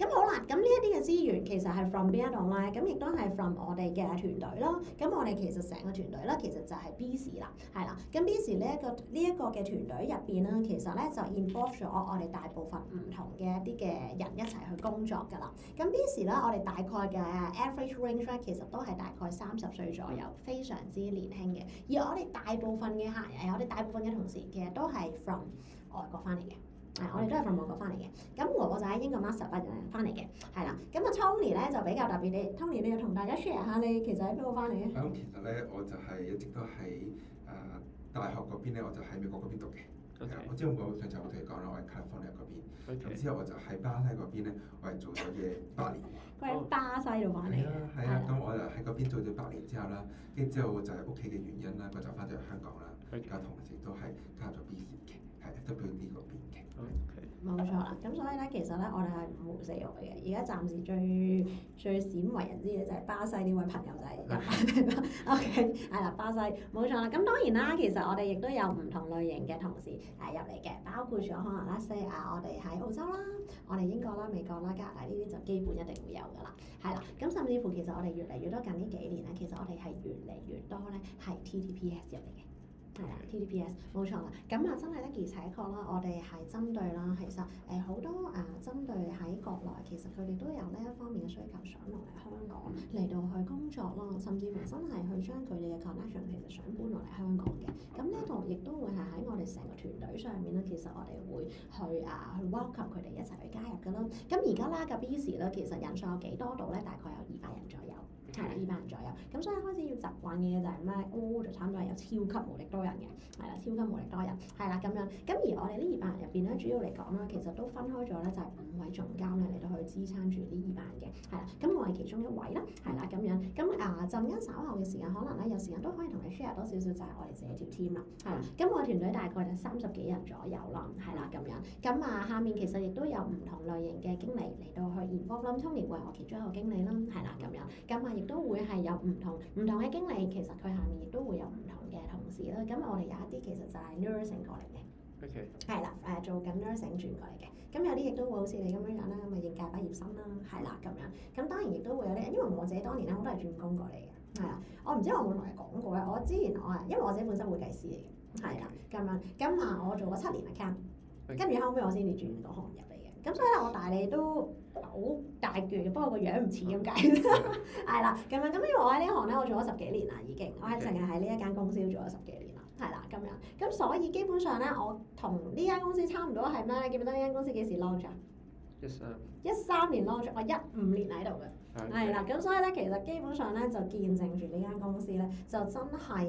咁好啦，咁呢一啲嘅資源其實係 from 邊一度咧？咁亦都係 from 我哋嘅團隊啦。咁我哋其實成個團隊咧，其實就係 B 時啦，係啦。咁 B 時呢一個嘅團隊入邊咧，其實咧就 involve 咗我哋大部分唔同嘅一啲嘅人一齊去工作㗎啦。咁 B 時咧，我哋大概嘅 average range 咧，其實都係大概30歲左右，非常之年輕嘅。而我哋大部分嘅客人，我哋大部分嘅同事，其實都係 from 外國翻嚟嘅。我哋都係從外國翻嚟嘅，咁我就喺英國 master 畢業翻嚟嘅，係啦。咁Tony 咧就比較特別啲，Tony 你要同大家 share 下你其實喺邊度翻嚟嘅？咁其實咧，我就係一直都喺大學嗰邊咧，我就喺美國嗰邊讀嘅。我知道我上次我同你講啦，我喺 California 嗰邊。咁之後我就喺巴西嗰邊咧，我係做咗嘢8年。佢喺巴西度翻嚟嘅。係啊，咁我就喺嗰邊做咗8年之後啦，跟住之後就係屋企嘅原因啦，我就翻咗去香港啦。而家同時都係加咗 B 時嘅，係 FWD 嗰邊嘅。冇錯啦，咁所以咧，其實咧，我哋係五湖四海嘅。而家暫時最鮮為人知嘅就係巴西呢位朋友仔入嚟啦。OK， 係啦，巴西冇錯啦。咁當然啦，其實我哋亦都有唔同類型嘅同事入嚟嘅，包括咗可能啦，say 我哋喺澳洲啦，我哋英國啦、美國啦、加拿大呢啲就基本一定會有㗎啦。係啦，咁甚至乎其實我哋越嚟越多近呢幾年咧，其實我哋係越嚟越多咧係 TTPS 入嚟嘅。係啦，TDPS 冇錯啦。咁啊，真係的而且確啦，我哋係針對啦，其實好多針對喺國內，其實佢哋都有呢一方面嘅需求，想落嚟香港嚟到去工作啦，甚至乎真係去將佢哋嘅 connection 其實想搬落嚟香港嘅。咁呢度亦都會係喺我哋成個團隊上面咧，其實我哋會去 welcome 佢哋一齊去加入㗎啦。咁而家啦嘅 BC 咧，其實人數有幾多度咧？大概有200人左右。係啦，200人左右，咁所以開始要習慣嘅嘢就係咩？就差唔多係有超級無敵多人嘅，係啦，超級無敵多人，係啦咁樣。咁而我哋呢200人入邊咧，主要嚟講啦，其實都分開咗咧，就係5位總監咧嚟到去支撐住呢200人嘅，係啦。咁我係其中一位啦，係啦咁樣。咁陣間稍後嘅時間，可能咧有時間都可以同你 share 多少少，就係我哋自己條 team 啦，係啦。咁我團隊大概就30幾人左右啦，係啦咁樣。咁下面其實亦都有唔同類型嘅經理嚟到去 involve 啦。Tony 會係我其中一個經理啦，係啦咁樣。咁亦都會係有唔同嘅經理，其實佢下面亦都會有唔同嘅同事啦。咁我哋有一啲其實就係 nursing 過嚟嘅，OK，係啦，做緊 nursing 轉過嚟嘅。咁有啲亦都會好似你咁樣樣啦，咁應屆畢業生啦，係啦咁樣。咁當然亦都會有啲，因為我自己當年咧，我都係轉工過嚟嘅，係啦。我唔知我有冇同你講過咧，我之前因為我自己本身會計師嚟嘅，係啦咁樣。咁我做咗7年 account， 跟住後尾我先至轉個行入嚟嘅。咁所以咧，我大你都好大橛嘅，不過個樣唔似咁解，係啦咁樣。咁因為我喺呢行咧，我做咗10幾年啦，已經，我係淨係喺呢一間公司做咗10幾年啦，係啦咁樣。咁所以基本上咧，我同呢間公司差唔多係咩？你記唔記得呢間公司幾時 launch 啊？13年 launch，我15年喺度嘅。係啦，咁所以咧，其實基本上咧就見證住呢間公司咧，就真係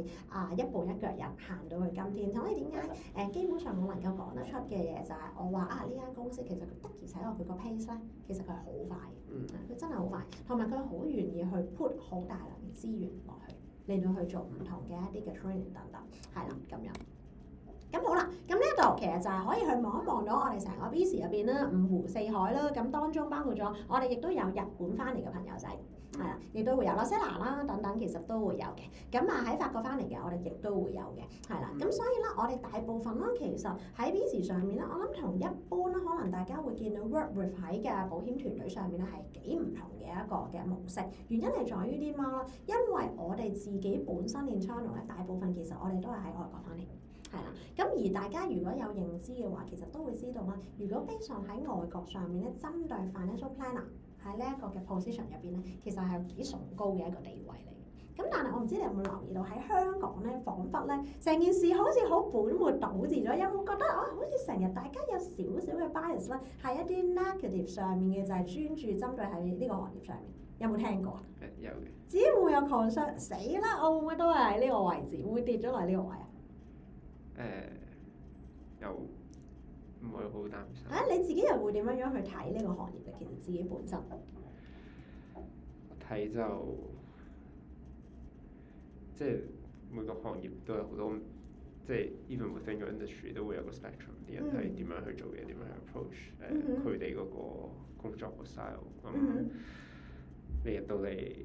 一步一腳印行到去今天。所以點解基本上我能夠講得出嘅嘢就係我話呢間公司其實佢的而且確佢個 pace 咧，其實佢係好快嘅，佢真係好快，同埋佢好願意去 put 好大量嘅資源落去，嚟到去做唔同嘅一啲嘅 training 等等，係啦咁樣。咁好啦，咁呢一度其實就係可以去望一望到我哋成個 BC 入邊啦，5湖4海啦，咁當中包括咗我哋亦都有日本翻嚟嘅朋友仔，係啦，亦都會有紐西蘭啦等等，其實都會有嘅。咁喺法國翻嚟嘅，我哋亦都會有嘅，係啦。咁所以咧，我哋大部分啦，其實喺 BC 上面咧，我諗同一般啦，可能大家會見到 work with 喺嘅保險團隊上面咧係幾唔同嘅一個嘅模式。原因係在於啲乜啦？因為我哋自己本身 internal 咧，大部分其實我哋都係喺外國翻嚟。係啦，咁而大家如果有認知嘅話，其實都會知道啦。如果 based on 喺外國上面咧，針對 financial planner 喺呢一個嘅 position 入邊咧，其實係幾崇高嘅一個地位嚟。咁但係我唔知你有冇留意到喺香港咧，彷彿咧成件事好似好本末倒置咗。有冇覺得好似成日大家有少少嘅 bias 咧，係一啲 negative 上面嘅，就係專注針對喺呢個行業上面？有冇聽過啊？有嘅。只會有 concern， 死啦！我會唔會都係喺呢個位置，會跌咗落呢個位啊？又唔會好擔心。你自己又會點樣樣去睇呢個行業嘅？其實自己本身睇就即係每個行業都有好多，即係 even within your industry 都會有個 spectrum，啲人係點樣去做嘢，點樣去 approach 佢哋嗰個工作個 style。咁你入到嚟，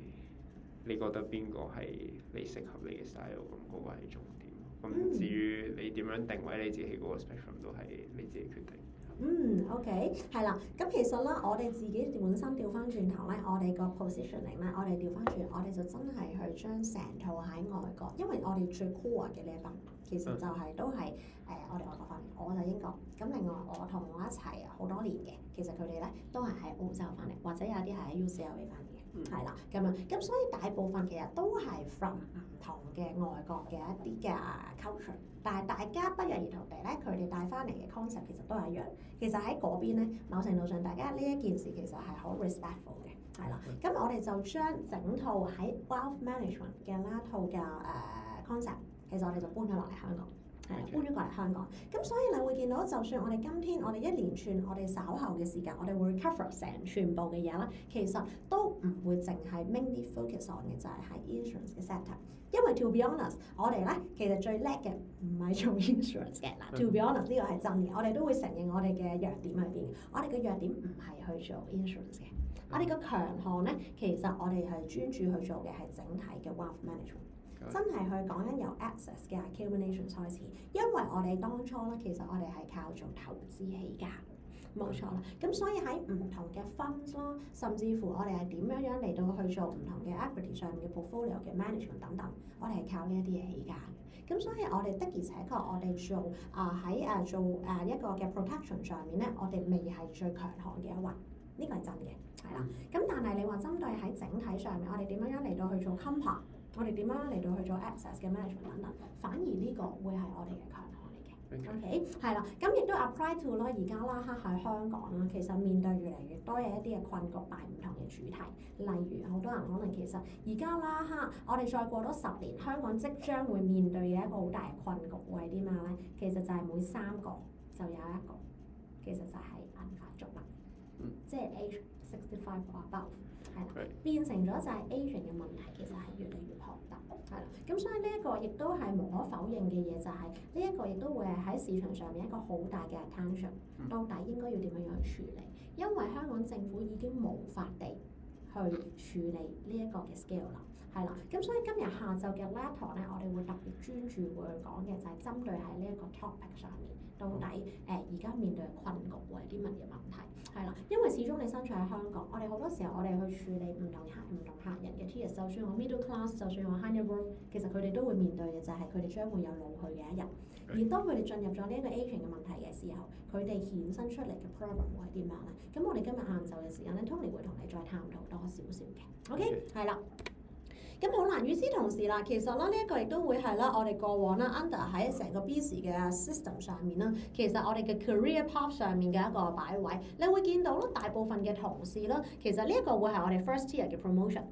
你覺得邊個係你適合你嘅 style？咁嗰個係重點。咁至於你點樣定位你自己嗰個 spectrum 都係你自己決定。OK， 係啦。咁其實啦，我哋自己本身調翻轉頭咧，我哋個 positioning 咧，我哋調翻轉，我哋就真係去將成套喺外國，因為我哋最 core 嘅呢一班，其實就係都係我哋外國翻嚟，我就英國。咁另外我同我一齊好多年嘅，其實佢哋咧都係喺澳洲翻嚟，或者有啲係喺 UCLA 翻嚟嘅。係啦，咁樣，咁所以大部分其實都係 from 唔同嘅外國嘅一啲嘅 culture， 但係大家不約而同地咧，佢哋帶翻嚟嘅 concept 其實都係一樣。其實喺嗰邊咧，某程度上大家呢一件事其實係好 respectful 嘅，係啦。咁我哋就將整套喺 wealth management 嘅呢一套嘅concept， 其實我哋就搬咗落嚟香港。係啦，搬咗過嚟香港，咁所以你會見到，就算我哋今天我哋一連串我哋稍後嘅時間，我哋會 cover 成全部嘅嘢啦，其實都唔會淨係 mainly focus on 嘅就係喺 insurance 嘅 sector， 因為 to be honest， 我哋咧其實最叻嘅唔係做 insurance 嘅嗱，to be honest 呢個係真嘅，我哋都會承認我哋嘅弱點喺邊，我哋嘅弱點唔係去做 insurance 嘅，我哋個強項咧，其實我哋係專注去做嘅係整體嘅 wealth management。真係去講緊由 access 嘅 accumulation 開始，因為我哋當初咧，其實我哋係靠做投資起家，冇錯啦。咁所以喺唔同嘅 funds 啦，甚至乎我哋係點樣嚟到去做唔同嘅 equity 上面嘅 portfolio 嘅 management 等等，我哋係靠呢一啲嘢起家嘅。咁所以我哋的而且確，我哋做喺做一個嘅 protection 上面咧，我哋未係最強項嘅一環，呢個係真嘅，係啦。咁但係你話針對喺整體上面，我哋點樣嚟到去做 compa， 我哋點樣嚟到去做 access 嘅 management 等等，反而呢個會係我哋嘅強項嚟嘅。OK， 係啦，咁亦都 apply to 咯。而家拉克喺香港啦，其實面對越嚟越多嘅一啲嘅困局，擺唔同嘅主題，例如好多人可能其實而家拉克，我哋再過多10年，香港即將會面對嘅一個好大嘅困局會係啲咩咧？其實就係每3個就有一個，其實就係銀髮族啦，即係 age 65 or above， 係啦，變成咗就係 aging 嘅問題，其實係越嚟越龐大。係啦，咁所以呢一個亦都係無可否認嘅嘢，就係呢一個亦都會係喺市場上面一個好大嘅 attention， 到底應該要點樣去處理？因為香港政府已經無法地去處理呢一個嘅 scale 啦，係啦，咁所以今日下晝嘅呢一堂咧，我哋會特別專注會去講嘅就係針對喺呢一個 topic 上面，到底而家面對嘅困局會係啲乜嘢問題？係啦，因為始終你身處喺香港，我哋好多時候我哋去處理唔同客人嘅 tier， 就算我 middle class， 就算我 high net worth， 其實佢哋都會面對嘅就係佢哋將會有老去嘅一日。而當佢哋進入咗呢一個 aging 嘅問題嘅時候，佢哋衍生出嚟嘅 problem 會係點樣咧？咁我哋今日晏晝嘅時間咧 ，Tony 會同你再探討多少少嘅。OK， 係啦。咁好啦，與此同時啦，其實啦，呢一個亦都會係啦，我哋過往啦 under 喺成個 BC 嘅 system 上面啦，其實我哋嘅 career path 上面嘅一個擺位，你會見到啦，大部分嘅同事啦，其實呢一個會係我哋 first tier 嘅 promotion，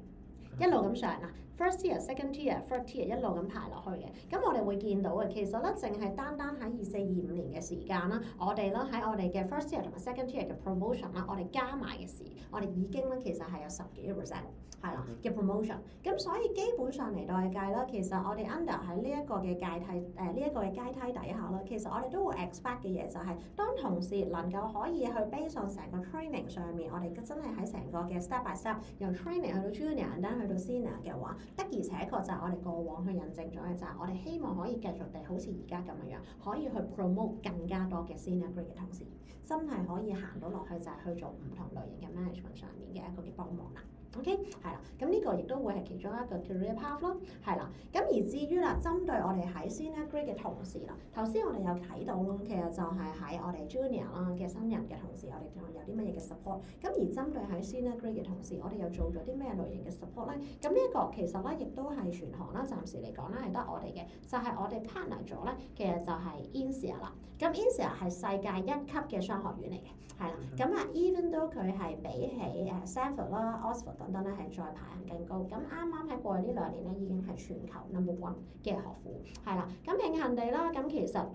一路咁上啊。First tier、second tier、third tier 一路咁排落去嘅，咁我哋會見到嘅，其實咧淨係單喺24、25年嘅時間啦，我哋咧喺我哋嘅 first tier 同埋 second tier 嘅 promotion 啦，我哋加埋嘅時，我哋已經咧其實係有10幾個 percent 係啦嘅 promotion， 咁所以基本上嚟到去計啦，其實我哋 under 喺呢一個嘅階梯呢一個嘅階梯底下啦，其實我哋都會 expect 嘅嘢就係、當同事能夠可以去 base 上成個 training 上面，我哋真係喺成個嘅 step by step 由 training 去到 junior， 然後去到 senior 嘅話。的而且確就係我哋過往去印證咗嘅，就係我哋希望可以繼續地好似而家咁樣，可以去 promote 更加多嘅 senior grade 嘅同事，真係可以行到落去就係去做唔同類型嘅 management 上面嘅一個嘅幫忙啦。OK， 係啦，咁呢個亦都會係其中一個 career path 咯，係啦。咁而至於啦，針對我哋喺 senior grade 嘅同事啦，頭先我哋有睇到咯，其實就係喺我哋 junior 啦嘅新人嘅同事，我哋仲有啲乜嘢嘅 support。咁而針對喺 senior grade 嘅同事，我哋又做咗啲咩類型嘅 support 咧？咁呢一個其實咧，亦都係全行啦，暫時嚟講咧係得我哋嘅，就係、是、我哋 partner 咗咧，其實就係 INSEAD 啦。咁 INSEAD 係世界1級嘅商學院嚟嘅。係啦，咁啊，even though 佢係比起Stanford 啦、Oxford 等等咧，係再排行更高。咁啱啱喺過去呢2年咧，已經係全球 number 1嘅學府。係啦，咁慶幸地啦，咁其實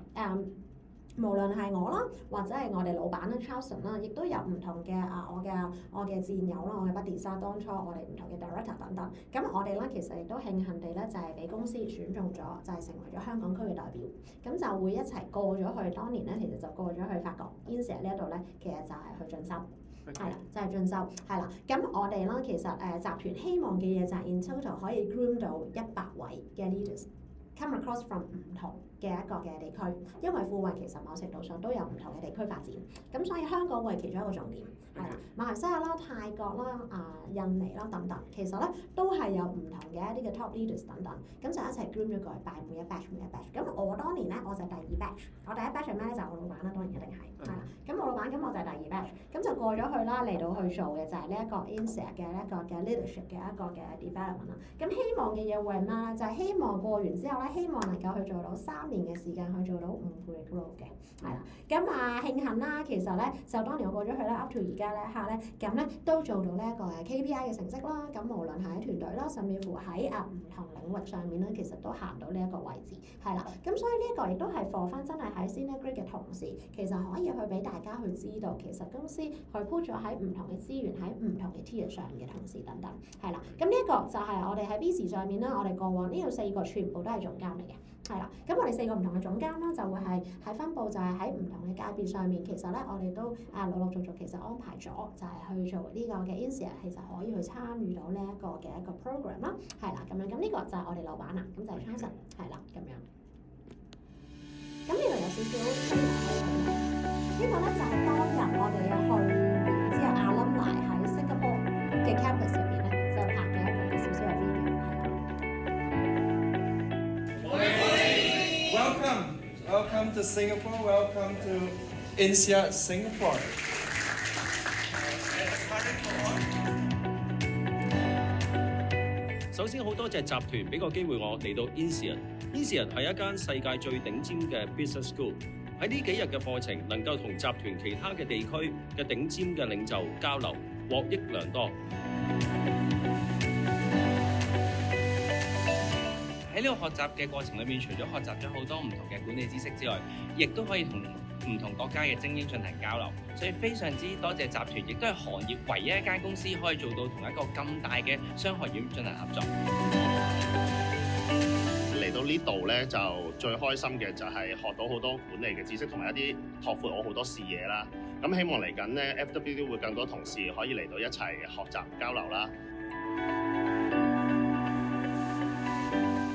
無論係我啦，或者係我哋老闆啦 Charleston 啦，亦都有唔同嘅我嘅戰友啦，我嘅 buddies 啦，當初我哋唔同嘅 director 等等，咁我哋咧其實亦都慶幸地咧，就係俾公司選中咗，就係成為咗香港區嘅代表，咁就會一齊過咗去。當年咧，其實就過咗去法國 INSEAD 呢一度咧，其實就係去進修，係啦，就係進修，係啦。咁我哋啦，其實集團希望嘅嘢就係 in total 可以 groom 到100位嘅 leaders。come across from 唔同嘅一個嘅地區，因為富運其實某程度上都有唔同嘅地區發展，咁所以香港會係其中一個重點，係啦，馬來西亞啦、泰國啦、印尼啦等等，其實咧都係有唔同嘅一啲嘅 top leaders 等等，咁就一齊 group 咗過去，拜每一 batch。咁我當年咧我就係第2 batch， 我第1 batch 係咩咧？就係我老闆啦，當然一定係，係啦。咁我老闆，咁我就係第2 batch， 咁就過咗去啦，嚟到去做嘅就係呢一個 INSEAD 嘅一個嘅 leadership 嘅一個嘅 development 啦。咁希望嘅嘢會係咩咧？就係希望過完之後咧，希望能夠去做到3年嘅時間去做到5倍嘅 growth 嘅，係啦。咁慶幸啦，其實咧就當年我過咗去啦 up to 而家咧嚇咧，咁咧都做到呢一個KPI 嘅成績啦。咁無論係喺團隊啦，甚至乎喺唔同領域上面咧，其實都行到呢一個位置，係啦。咁所以呢一個亦都係 for 翻真係喺 senior grade 嘅同事，其實可以去俾大家去知道，其實公司去 put 咗喺唔同嘅資源喺唔同嘅 tier 上面嘅同事等等，係啦。咁呢一個就係我哋喺 BC 上面啦，我哋過往呢度4個全部都係總監嚟嘅。係啦，咁我哋4個唔同嘅總監啦，就會係喺分佈，就係喺唔同嘅界別上面。其實咧，我哋都陸陸續續其實安排咗，就係去做呢個嘅 INSEAD，其實可以去參與到呢一個嘅一個 program 啦。係啦，咁樣，咁呢個就係我哋老闆啦，咁就係 Charleston， 係啦，咁樣。咁呢度有少少推埋去，呢個咧就係當日我哋 campus 入邊咧就拍嘅一個嘅少少嘅 video 係啦。Welcome to Singapore. Welcome to INSEAD Singapore. 首先好多謝集團俾個機會我嚟到 INSEAD。INSEAD 係一間世界最頂尖嘅 business school。喺呢幾日嘅課程，能夠同集團其他嘅地區嘅頂尖嘅領袖交流，獲益良多。喺呢個學習嘅過程裏面，除咗學習咗好多唔同嘅管理知識之外，亦都可以同唔同國家嘅精英進行交流，所以非常之多謝集團，亦都係行業唯一一間公司可以做到同一個咁大嘅商學院進行合作。嚟到呢度咧，就最開心嘅就係學到好多管理嘅知識，同埋一啲拓闊我好多視野啦。咁希望嚟緊咧 FWD 會更多同事可以嚟到一齊學習交流啦。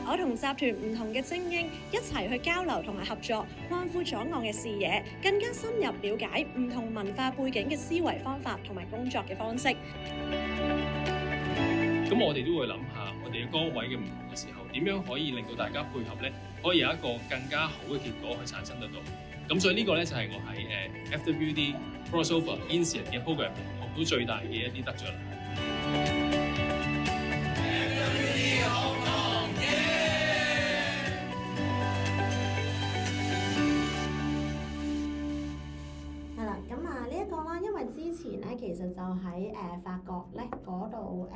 我同集團唔同嘅精英一齊去交流同埋合作，擴闊咗我嘅視野，更加深入了解唔同文化背景嘅思維方法同埋工作嘅方式。咁我哋都會諗下，我哋嘅崗位嘅唔同嘅時候，點樣可以令到大家配合咧，可以有一個更加好嘅結果去產生得到。咁所以呢個咧就係我喺FWD Crossover INSEAD 嘅 program 學到最大嘅一啲得著啦。之前咧，其實就喺法國咧嗰度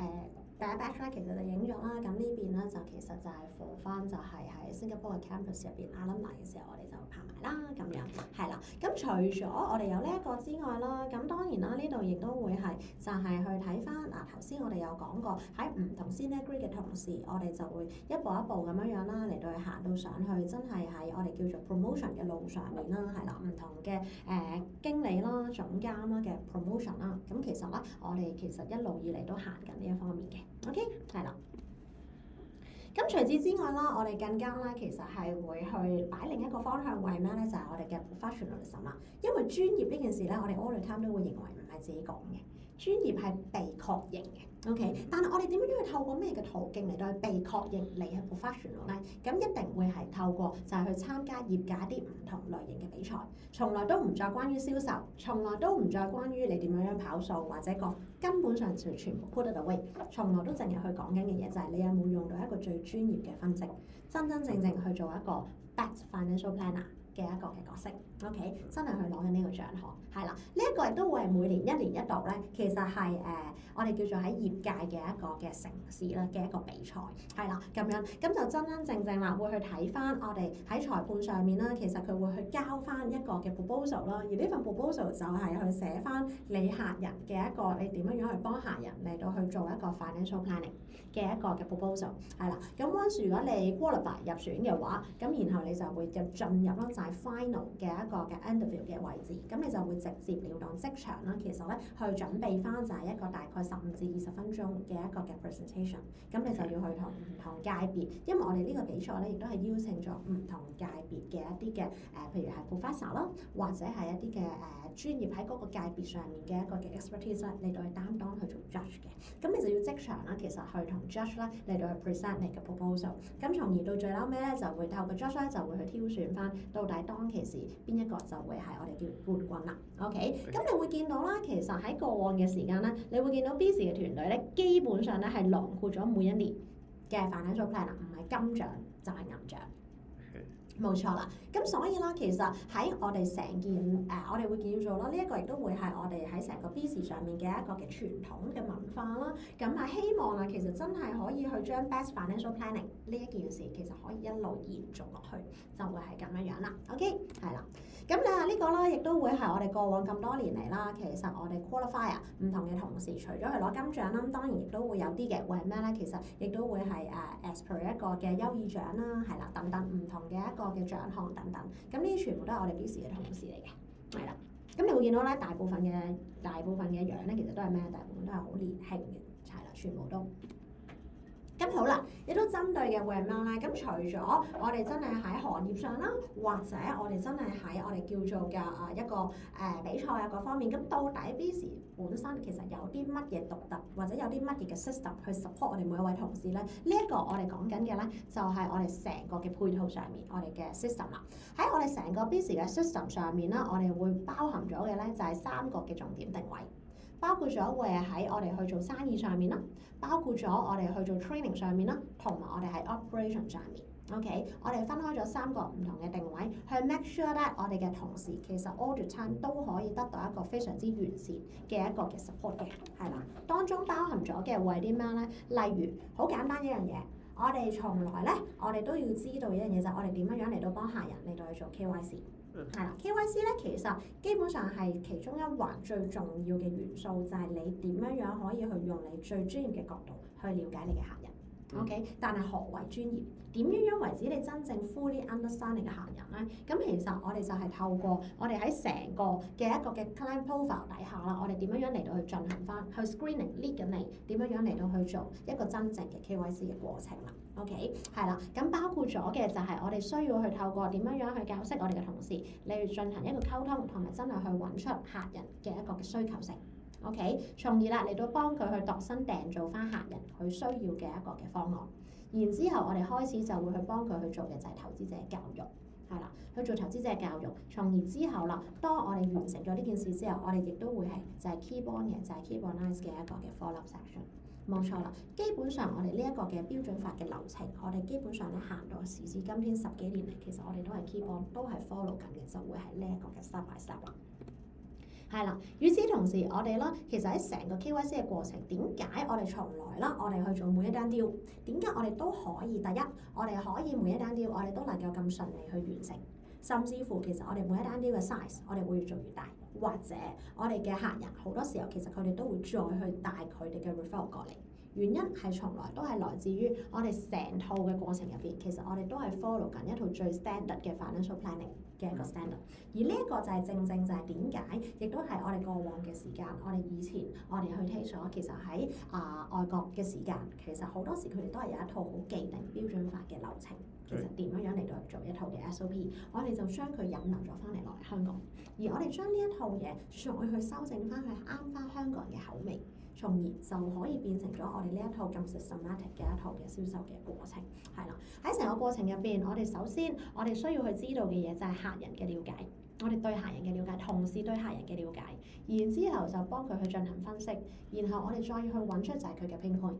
第一 batch 咧，其實就影咗啦。咁呢邊咧就其實就係 for 翻就係喺新加坡嘅 campus 入邊 alumni 嘅時候，我哋就拍埋啦咁樣，係啦。咁除咗我哋有呢一個之外啦，咁當然啦，呢度亦都會係就係去睇翻頭先我哋有講過喺唔同 senior grade 嘅同時，我哋就會一步一步咁樣啦嚟到去行到上去，真係喺我哋叫做 promotion 嘅路上面啦，係啦，唔同嘅經理啦、總監啦嘅 promotion 啦，咁其實咧我哋其實一路以嚟都行緊呢一方面嘅。OK， 係啦。咁除此之外啦，我哋更加咧其實係會去擺另一個方向，為咩咧？就係我哋嘅 professionalism 啦。因為專業呢件事咧，我哋 all the time 都會認為唔係自己講嘅，專業係被確認嘅。OK， 但係我哋點樣去透過咩嘅途徑嚟到去被確認你係 professional 咧？咁一定會係透過就係去參加業界一啲唔同類型嘅比賽，從來都唔再關於銷售，從來都唔再關於你點樣跑數或者個根本上就全部 put it away， 從來都淨係去講緊嘅嘢就係你有冇用到一個最專業嘅分析，真真正正去做一個 best financial planner 嘅一個嘅角色 ，OK， 真係去攞緊呢個獎項，係啦，呢一個亦都會係每年一年一度咧，其實係我哋叫做喺業界嘅一個嘅城市啦嘅一個比賽，係啦，咁樣咁就真真正正啦，會去睇翻我哋喺裁判上面啦，其實佢會去交翻一個嘅 proposal 啦，而呢份 proposal 就係去寫翻你客人嘅一個你點樣樣去幫客人嚟到去做一個 financial planning 嘅一個嘅 proposal， 係啦，咁 once 如果你 qualify 入選嘅話，咁然後你就會進入啦，就係 final 嘅一個嘅 interview 嘅位置，咁你就會直接了當即場啦，其實咧去準備翻就係一個大概15至20分鐘嘅一個嘅 presentation， 咁你就要去同唔同界別，因為我哋呢個比賽咧亦都係邀請咗唔同界別嘅一啲嘅譬如係 professor 啦，或者係一啲嘅專業喺嗰個界別上面嘅一個嘅 expertise 咧嚟到去擔當去做 judge 嘅，咁你就要即場啦，其實去同 judge 咧嚟到去 present 你嘅 proposal， 咁從而到最後尾咧就會透過 judge 咧就會去挑選翻到底當其時邊一個就會係我哋叫冠軍啦。OK， 咁你會見到啦，其實喺過往嘅時間咧，你會見到 BC 嘅團隊咧，基本上咧係囊括咗每一年嘅 financial plan 啦，唔係金獎就係銀獎。冇錯啦，咁所以啦，其實喺我哋成件我哋會叫做啦，呢一個亦都會係我哋喺成個 BC 上面嘅一個嘅傳統嘅文化啦。咁希望啊，其實真係可以去將 best financial planning 呢一件事，其實可以一路延續落去，就會係咁樣樣啦。OK， 係啦。咁呢個啦，亦都會係我哋過往咁多年嚟啦，其實我哋 qualifier 唔同嘅同事，除咗去攞金獎啦，咁當然亦都會有啲嘅，會係咩咧？其實亦都會係as per 一個嘅優異獎啦，係啦，等等唔同嘅一個嘅獎項等等。咁呢啲全部都係我哋 BC 嘅同事嚟嘅，係啦。咁你會見到咧，大部分嘅樣咧，其實都係咩？大部分都係好年輕嘅，係啦，全部都。咁好啦，亦都針對嘅會係咩咧？咁除咗我哋真係喺行業上啦，或者我哋真係喺我哋叫做嘅一個比賽啊各方面，咁到底 BC 本身其實有啲乜嘢獨特，或者有啲乜嘢嘅 system 去 support 我哋每一位同事咧？呢一個我哋講緊嘅咧，就係我哋成個嘅配套上面，我哋嘅 system 啦。喺我哋成個 business 嘅 system 上面啦，我哋會包含咗嘅咧就係3個嘅重點定位。包括咗會係喺我哋去做生意上面啦，包括咗我哋去做 training 上面啦，同埋我哋喺 operation 上面。OK， 我哋分開咗3個唔同嘅定位，去 make sure that 我哋嘅同事其實 all the time 都可以得到一個非常之完善嘅一個嘅 support 嘅，係啦。當中包含咗嘅會係啲咩咧？例如好簡單一樣嘢，我哋從來咧，我哋都要知道一樣嘢就係我哋點樣嚟到幫客人嚟到去做 KYC。係啦，KYC 咧其實基本上係其中一環最重要嘅元素，就係你點樣可以去用你最專業嘅角度去了解你嘅客人。OK， 但係何為專業？點樣為止你真正 fully understand 你嘅客人咧？咁其實我哋就係透過我哋喺成個嘅一個嘅 client profile 底下啦，我哋點樣嚟到去進行翻去 screening lead 緊你，點樣嚟到去做一個真正嘅 KYC 嘅過程啦。OK， 係啦，咁包括咗嘅就係我哋需要去透過點樣去教識我哋嘅同事，你去進行一個溝通，同埋真係去揾出客人嘅一個嘅需求性。OK， 從而啦嚟到幫佢去度身訂造翻客人佢需要嘅一個嘅方案。然之後我哋開始就會去幫佢去做嘅就係投資者教育，係啦，去做投資者教育。從而之後啦，當我哋完成咗呢件事之後，我哋亦都會係就係 keep on 嘅，就係 keep on nice 嘅一個嘅 follow up section。冇錯啦，基本上我哋呢一個嘅標準化嘅流程，我哋基本上咧行到時至今天10幾年嚟，其實我哋都係 keep on，都係 follow 緊嘅，就會係呢一個嘅 step by step 啦。係啦，與此同時，我哋啦，其實喺成個 KYC 嘅過程，點解我哋從來啦，我哋去做每一單 deal，點解我哋都可以？第一，我哋可以每一單 deal，我哋都能夠咁順利去完成，甚至乎其實我哋每一單 deal 嘅 size，我哋會越做越大，或者我哋嘅客人好多時候其實佢哋都會再去帶佢哋嘅 referral 過嚟。原因係從來都係來自於我哋成套嘅過程入邊，其實我哋都係 follow 緊一套最 standard 嘅 financial planning 嘅一個 standard。而呢一個就係正正就係點解，亦都係我哋過往嘅時間，我哋以前我哋去 take 咗，其實喺外國嘅時間，其實好多時佢哋都係有一套好既定標準化嘅流程。其實點樣嚟到做一套嘅 SOP， 我哋就將佢引流咗翻嚟落嚟香港，而我哋將呢一套嘢再去修正翻去啱翻香港人嘅口味。從而就可以變成咗我哋呢一套咁 systematic 嘅一套嘅銷售嘅過程，係啦。喺成個過程入邊，我哋首先我哋需要去知道嘅嘢就係客人嘅了解，我哋對客人嘅了解，同事對客人嘅了解，然之後就幫佢去進行分析，然後我哋再去揾出就係佢嘅 pain point，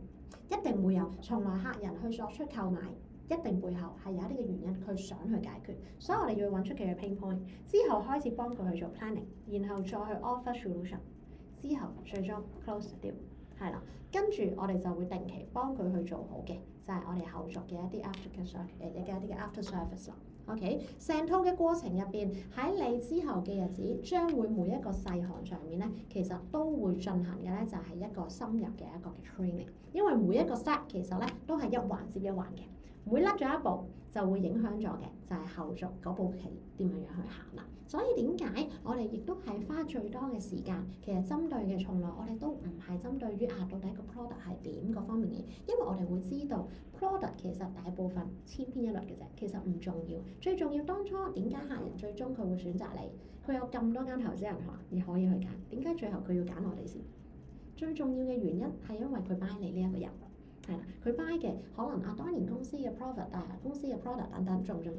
一定會有從來客人去作出購買。一定背後係有一啲嘅原因，佢想去解決，所以我哋要揾出佢嘅 pain point， 之後開始幫佢去做 planning， 然後再去 offer solution。之後最終 close deal 係啦，跟住我哋就會定期幫佢去做好嘅，就係我哋後續嘅一啲 after service 啦。OK， 成套嘅過程入邊，喺你之後嘅日子，將會每一個細項上面咧，其實都會進行嘅咧，就係一個深入嘅一個嘅 training， 因為每一個 step 其實咧都係一環接一環嘅，每甩咗一步就會影響咗嘅，就係後續嗰步棋點樣去行啦。所以點解我哋亦都係花最多嘅時間，其實針對嘅從來我哋都唔係針對於到底個 product 係點嗰方面嘅，因為我哋會知道 product 其實大部分千篇一律嘅啫，其實唔重要。最重要當初點解客人最終佢會選擇你？佢有咁多間投資銀行你可以去揀，點解最後佢要揀我哋先？最重要嘅原因係因為佢 buy 你呢一個人。係啦，佢 buy 嘅可能當年公司嘅 profit 公司嘅 product 等等重要，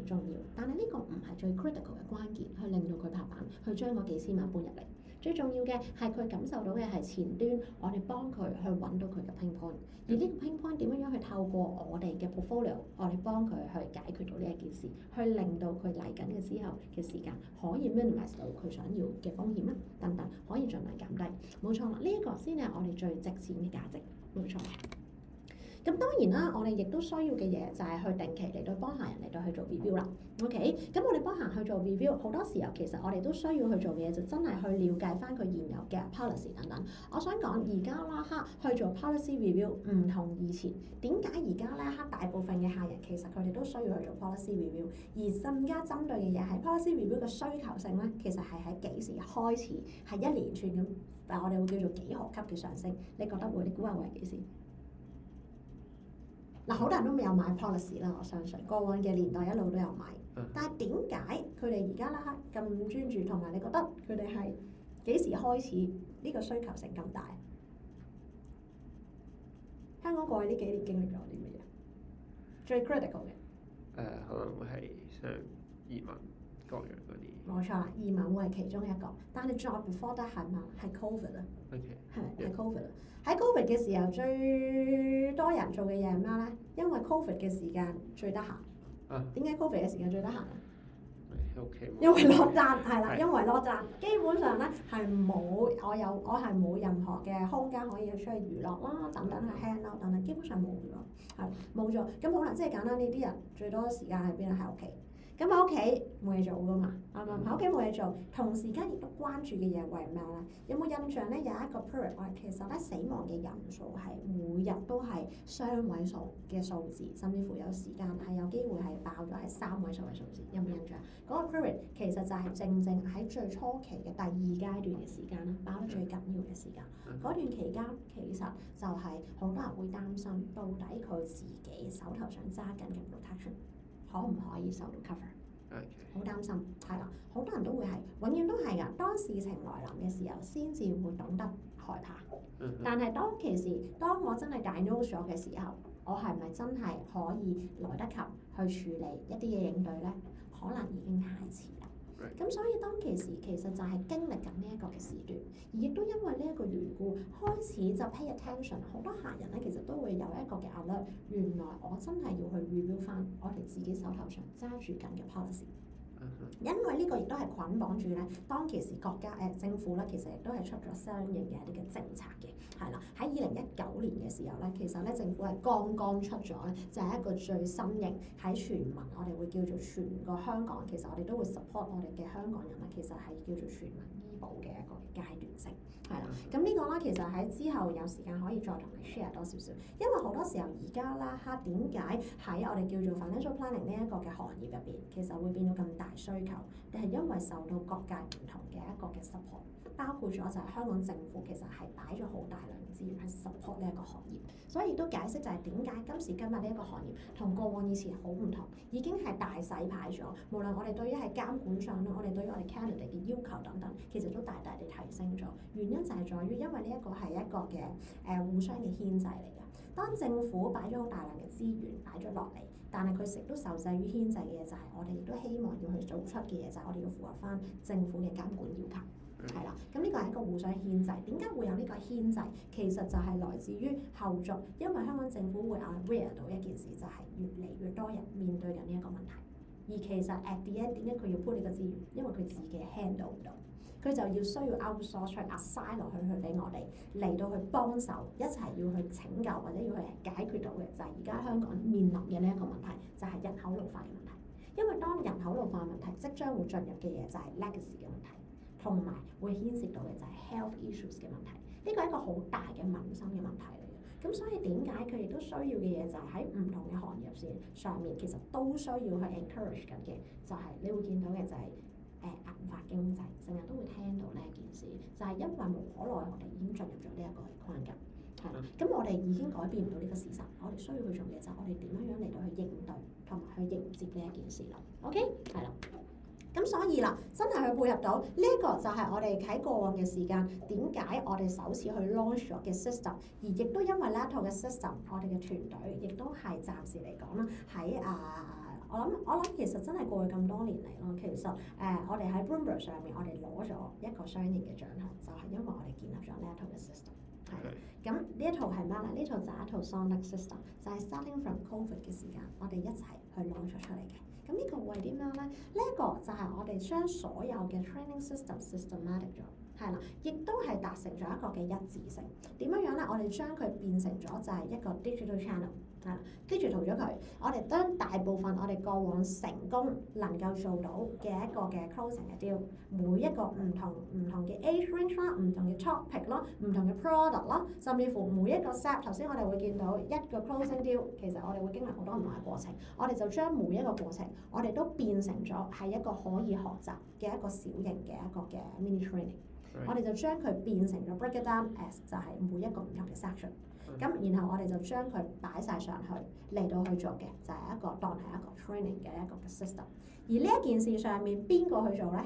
但係呢個唔係最 critical 嘅關鍵，去令到佢拍板，去將嗰幾千萬搬入嚟。最重要嘅係佢感受到嘅係前端，我哋幫佢去揾到佢嘅 pain point， 而呢個 pain point 點樣去透過我哋嘅 portfolio， 我哋幫佢去解決到呢一件事，去令到佢嚟緊嘅之後嘅時間可以 minimize 到佢想要嘅風險啦，等等可以盡量減低。冇錯啦，呢一個先係我哋最值錢嘅價值，冇錯。咁當然啦，我哋亦都需要嘅嘢就係去定期嚟到幫客人嚟到去做 review 啦。OK， 咁我哋幫客人去做 review， 好多時候其實我哋都需要去做嘅嘢就真係去了解翻佢現有嘅 policy 等等。我想講而家拉克去做 policy review 唔同以前，點解而家拉克大部分嘅客人其實佢哋都需要去做 policy review， 而更加針對嘅嘢係 policy review 嘅需求性咧，其實係喺幾時開始係一連串咁，但係我哋會叫做幾何級嘅上升。你覺得會？你估下會係幾時？嗱，好多人都未有買 policy 啦，我相信過往嘅年代一路都有買，但係點解佢哋而家啦咁專注，同埋你覺得佢哋係幾時開始呢個需求性咁大？香港過去呢幾年經歷咗啲乜嘢？最 critical 嘅可能會係像移民各樣嗰啲。冇錯啦，移民會係其中一個，但係再 before that 係嘛？係 COVID 啊， OK。係 COVID 啊。喺 COVID 嘅時候最多人做嘅嘢係咩咧？因為 COVID 嘅時間最得閒。點解 COVID 嘅時間最得閒啊？喺屋企。因為落單係啦，因為落單，基本上咧係冇我係冇任何嘅空間可以出去娛樂啦，等等去 hang out 等等，基本上冇咗，係冇咗。咁好啦，即係簡單呢啲人最多時間喺邊啊？喺屋企。咁喺屋企冇嘢做㗎嘛，啱唔啱？喺屋企冇嘢做，同時間亦都關注嘅嘢為咩咧？有冇印象咧？有一個 period 其實咧死亡嘅人數係每日都係雙位數嘅數字，甚至乎有時間係有機會係爆咗係3位數嘅數字。有冇印象？嗰個 period 其實就係正正喺最初期嘅第2階段嘅時間啦，爆得最緊要嘅時間。嗰段期間其實就係好多人會擔心，到底佢自己手頭上揸緊嘅 protection 可唔可以受到 cover？ 好擔心，係啦，好多人都會係，永遠都係㗎。當事情來臨嘅時候，先至會懂得害怕。但係當其時，當我真係 diagnose 咗嘅時候，我係咪真係可以來得及去處理一啲嘢應對咧？可能已經太遲啦。咁所以當其時其實就係經歷緊呢一個嘅時段，而亦都因為呢一個緣故，開始就 pay attention。好多客人咧其實都會有一個嘅 alert，原來我真係要去 review 翻我哋自己手頭上揸住緊嘅 policy。因為呢個亦都係捆綁住咧，當其時國家政府咧，其實亦都係出咗相應嘅一啲嘅政策嘅，係啦。喺2019年嘅時候咧，其實咧政府係剛剛出咗咧，就係一個最新型喺全民，我哋會叫做全個香港，其實我哋都會 support 我哋嘅香港人咧，其實係叫做全民醫保嘅一個階段性，係啦。咁呢個咧其實喺之後有時間可以再同你 share 多少少，因為好多時候而家啦嚇點解喺我哋叫做 financial planning 呢一個嘅行業入邊，其實會變到咁大需求，但係因為受到各界唔同嘅一個嘅 support， 包括咗就係香港政府其實係擺咗好大量嘅資源去 support 呢一個行業，所以亦都解釋就係點解今時今日呢一個行業同過往以前好唔同，已經係大洗牌咗。無論我哋對於係監管上啦，我哋對於我哋 candidate 嘅要求等等，其實都大大地提升咗。原因就係在於因為呢一個係一個嘅互相嘅牽制嚟嘅。當政府擺咗好大量嘅資源擺咗落嚟，但係佢成日都受制於牽制嘅嘢，就係我哋亦都希望要去做出嘅嘢，就係我哋要符合翻政府嘅監管要求，係啦。咁呢個係一個互相牽制。點解會有呢個牽制？其實就係來自於後續，因為香港政府會 aware 到一件事，就係越嚟越多人面對緊呢一個問題。而其實 at the end 點解佢要 put 呢個資源？因為佢自己 handle 唔到。佢就要需要 outsource 出 assign 落去俾我哋嚟到去幫手，一齊要去拯救或者要去解決到嘅就係而家香港面臨嘅呢一個問題，就係人口老化嘅問題。因為當人口老化問題即將會進入嘅嘢就係 legacy 嘅問題，同埋會牽涉到嘅就係 health issues 嘅問題。呢個係一個好大嘅民生嘅問題嚟嘅。咁所以點解佢亦都需要嘅嘢就係喺唔同嘅行業上面，其實都需要去 encourage 緊嘅，就係你會見到嘅就係銀髮經濟，成日都會聽到呢一件事，就係因為無可奈何，我哋已經進入咗呢一個框架，係啦。咁我哋已經改變唔到呢個事實，我哋需要去做嘅就係我哋點樣嚟到去應對同埋去迎接呢一件事啦。OK， 係啦。咁所以啦，真係去配合到呢一個就係我哋喺過往嘅時間點解我哋首次去 launch 咗嘅 system， 而亦都因為呢一套嘅 system， 我哋嘅團隊亦都係暫時嚟講啦，喺我諗其實真係過去咁多年嚟咯，其實我哋喺 Bloomberg 上面，我哋攞咗一個相應嘅獎項，就係因為我哋建立咗呢一套嘅 system。係。咁呢一套係咩咧？呢套就係一套 Sonic system， 就係 starting from COVID 嘅時間，我哋一齊去 launch 出嚟嘅。咁呢個為啲咩咧？呢一個就係我哋將所有嘅 training system systematic 咗，係啦，亦都係達成咗一個嘅一致性。點樣樣咧？我哋將佢變成咗就係一個 digital channel。係啦 ，digital 咗佢，我哋將大部分我哋過往成功能夠做到嘅一個嘅 closing 嘅 deal， 每一個唔同嘅 age range 啦，唔同嘅 topic 啦，唔同嘅 product 啦，甚至乎每一個 step， 頭先我哋會見到一個 closing deal， 其實我哋會經歷好多唔同嘅過程，我哋就將每一個過程，我哋都變成咗係一個可以學習嘅一個小型嘅一個嘅 mini training， 我哋就將佢變成咗 break it down as 就係每一個唔同嘅 section。咁然後我哋就將佢擺晒上去嚟到去做嘅，就係一個當係一個 training 嘅一個嘅 system。而呢一件事上面邊個去做咧？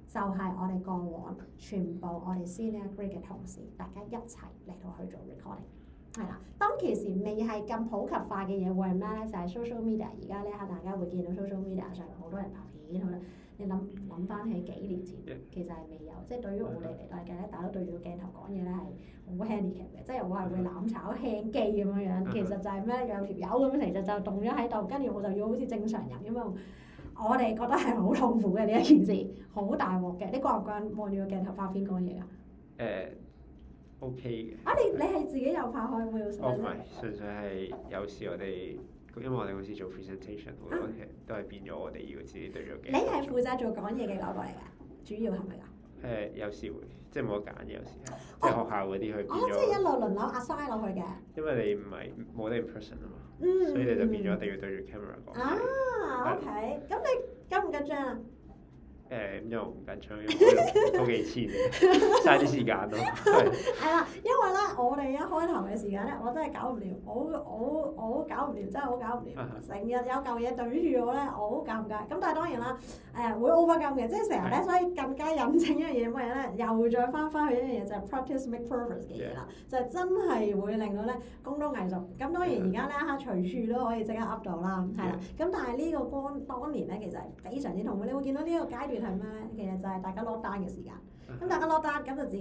就係我哋過往全部我哋 senior grade 嘅同事，大家一齊嚟到去做 recording。係啦，當其時未係咁普及化嘅嘢，會係咩咧？就係 social media。而家呢一刻大家會見到 social media 上面好多人拍片，好多你諗翻起幾年前，其實係未有。即係對於我哋嚟講咧，大家對住個鏡頭講嘢咧係好 handicap 嘅，即係我係會攬炒輕機咁樣樣。其實就係咩？有條友咁其實就動咗喺度，跟住我就要好似正常人咁樣。我哋覺得係好痛苦嘅呢一件事，好大鑊嘅。你慣唔慣望住個鏡頭拍片講嘢㗎？OK 嘅。你係自己有拍開 Will？ 唔係，純粹係有時我哋，因為我哋好似做 presentation 好多嘅，都係變咗我哋要自己對咗鏡。你係負責做講嘢嘅嗰個嚟㗎，主要係咪㗎？有時會，即係冇得揀嘅有時係，即係學校嗰啲去變咗。即係一路輪流 assign 落去嘅。因為你唔係冇得 in person 啊嘛，所以你就變咗一定要對住 camera 講。OK，咁你緊唔緊張啊？因為我唔緊張，因為都幾千嘅，嘥啲時間咯。係啦，因為咧，我哋一開頭嘅時間咧，我真係搞唔掂，我搞唔掂，真係好搞唔掂。成日有嚿嘢對住我咧，我好尷尬。咁但係當然啦，會 overcome 嘅，即係成日咧，所以更加印證一樣嘢乜嘢咧，又再翻去一樣嘢就係 practice make perfect 嘅嘢啦，就係真係會令到咧功多藝熟。咁當然而家呢一刻隨處都可以即刻 up 到啦，係啦。咁但係呢個當年咧，其實係非常之痛苦。你會見到呢個階段係咩咧？其實就係大家落單嘅時間。咁大家落單，咁就自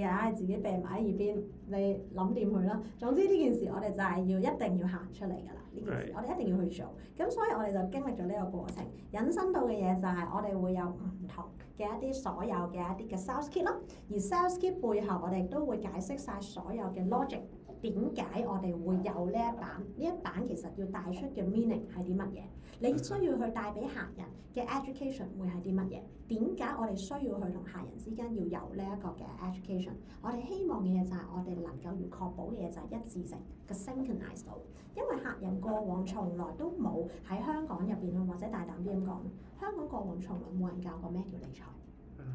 己病埋喺耳邊，你諗掂佢啦。總之呢件事我哋就係一定要行出嚟㗎啦。呢件事我哋一定要去做。咁所以我哋就經歷咗呢個過程，引申到嘅嘢就係我哋會有唔同嘅一啲所有嘅一啲嘅 sales kit 啦。而 sales kit 背後我哋都會解釋晒所有嘅 logic。點解我哋會有呢一版？呢一版其實要帶出嘅 meaning 係啲乜嘢？你需要去帶俾客人嘅 education 會係啲乜嘢？點解我哋需要去同客人之間要有呢一個嘅 education？我哋希望嘅嘢就係我哋能夠要確保嘅嘢就係一致性嘅 synchronize 到，因為客人過往從來都冇喺香港入邊咯，或者大膽啲咁講，香港過往從來冇人教過咩叫理財。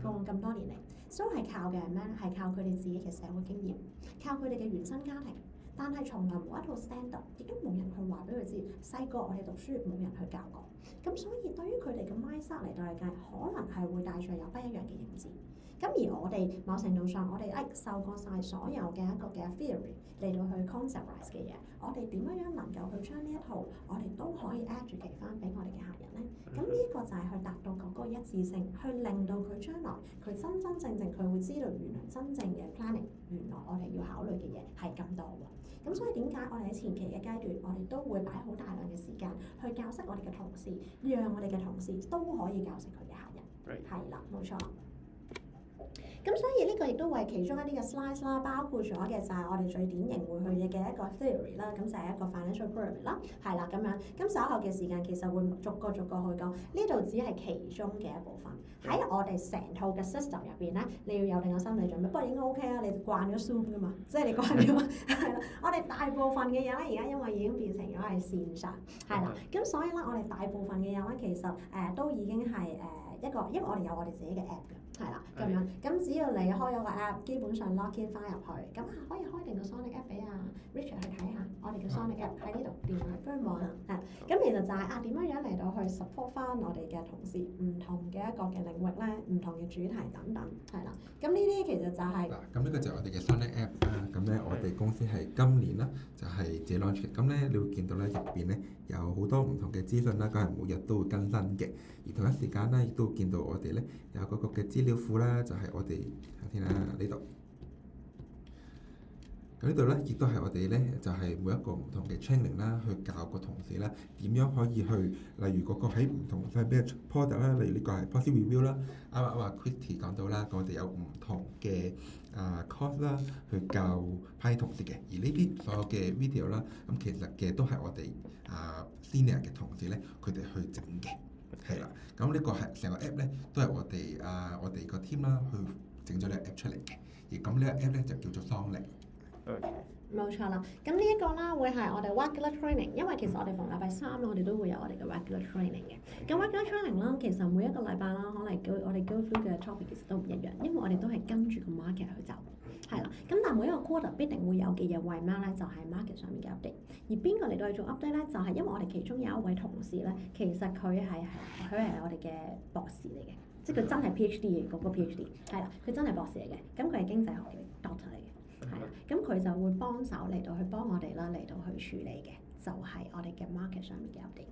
過往咁多年嚟，都係靠嘅係咩咧？係靠佢哋自己嘅社會經驗，靠佢哋嘅原生家庭，但係從來冇一套 standard，亦都冇人去話俾佢知。細個我哋讀書冇人去教過，咁所以對於佢哋嘅 mindset 嚟到嚟計，可能係會帶上有不一樣嘅認知。咁而我哋某程度上，我哋受過晒所有嘅一個嘅 theory 嚟到去 conceptualize 嘅嘢，我哋點樣能夠去將呢一套我哋都可以 educate 翻俾我哋嘅客人咧？咁呢一個就係去達到嗰個一致性，去令到佢將來佢真正佢會知道原來真正嘅 planning， 原來我哋要考慮嘅嘢係咁多喎。咁所以點解我哋喺前期嘅階段，我哋都會擺好大量嘅時間去教識我哋嘅同事，讓我哋嘅同事都可以教識佢嘅客人。係啦，冇錯。咁所以呢個亦都為其中一啲嘅 slides 啦，包括咗嘅就係我哋最典型會去嘅一個 theory 啦，咁就係一個 financial pyramid 啦，係啦咁樣。咁稍後嘅時間其實會逐個去講，呢度只係其中嘅一部分。喺我哋成套嘅 system 入邊咧，你要有定個心理準備，不過應該 OK 啦，你慣咗 Zoom 㗎嘛，即係你慣咗，係啦。我哋大部分嘅嘢咧，而家因為已經變成咗係線上，係啦，咁所以咧，我哋大部分嘅嘢咧，其實都已經係一個，因為我哋有我哋自己嘅 app 嘅。係啦，咁樣，咁只要你開咗個 app，基本上 login 翻入去，咁可以開定個 Sonic app 俾Richard 去睇下，我哋嘅 Sonic app 喺呢度，電話幫佢望下，咁其實就係點樣嚟到去 support 翻我哋嘅同事唔同嘅一個嘅領域咧，唔同嘅主題等等，係啦，咁呢啲其實就係嗱，咁呢個就係我哋嘅 Sonic app 啦，咁咧我哋公司係今年啦，就係自己 launch 嘅，咁咧你會見到咧入邊咧有好多唔同嘅資訊啦，佢係每日都會更新嘅，而同一時間咧亦都會見到我哋咧有嗰個嘅資料庫啦，就係我哋睇下呢度。咁呢度咧，亦都係我哋咧，就係每一個唔同嘅 training 啦，去教個同事啦，點樣可以去，例如嗰個喺唔同上邊嘅 product 啦，例如呢個係 policy review 啦，啱啱Christy 講到啦，我哋有唔同嘅course 啦，去教批同事嘅，而呢啲所有嘅 video 啦，咁其實嘅都係我哋senior 嘅同事咧，佢哋去整嘅，係啦，咁呢個係成個 app 咧，都係我哋個 team 啦，去整咗呢個 app 出嚟嘅，而咁呢個 app 咧就叫做 Sonic。冇錯啦，咁呢一個啦會係我哋 regular training， 因為其實我哋逢禮拜三我哋都會有我哋嘅 regular training 嘅。咁 regular training 啦，其實每一個禮拜啦，可能我哋 go through 嘅 topic 其實都唔一樣，因為我哋都係跟住個 market 去走，係啦。咁但係每一個 quarter 必定會有嘅嘢為咩咧？就係 market 上面嘅 update。而邊個嚟到去做 update 咧？就係因為我哋其中有一位同事咧，其實佢係我哋嘅博士嚟嘅。即係佢真係 PhD 嘅嗰個 PhD，係啦，佢真係博士嚟嘅，咁佢係經濟學嘅 doctor 嚟嘅，係啦，咁佢就會幫手嚟到去幫我哋啦，嚟到去處理嘅，就係我哋嘅 market 上面嘅 update。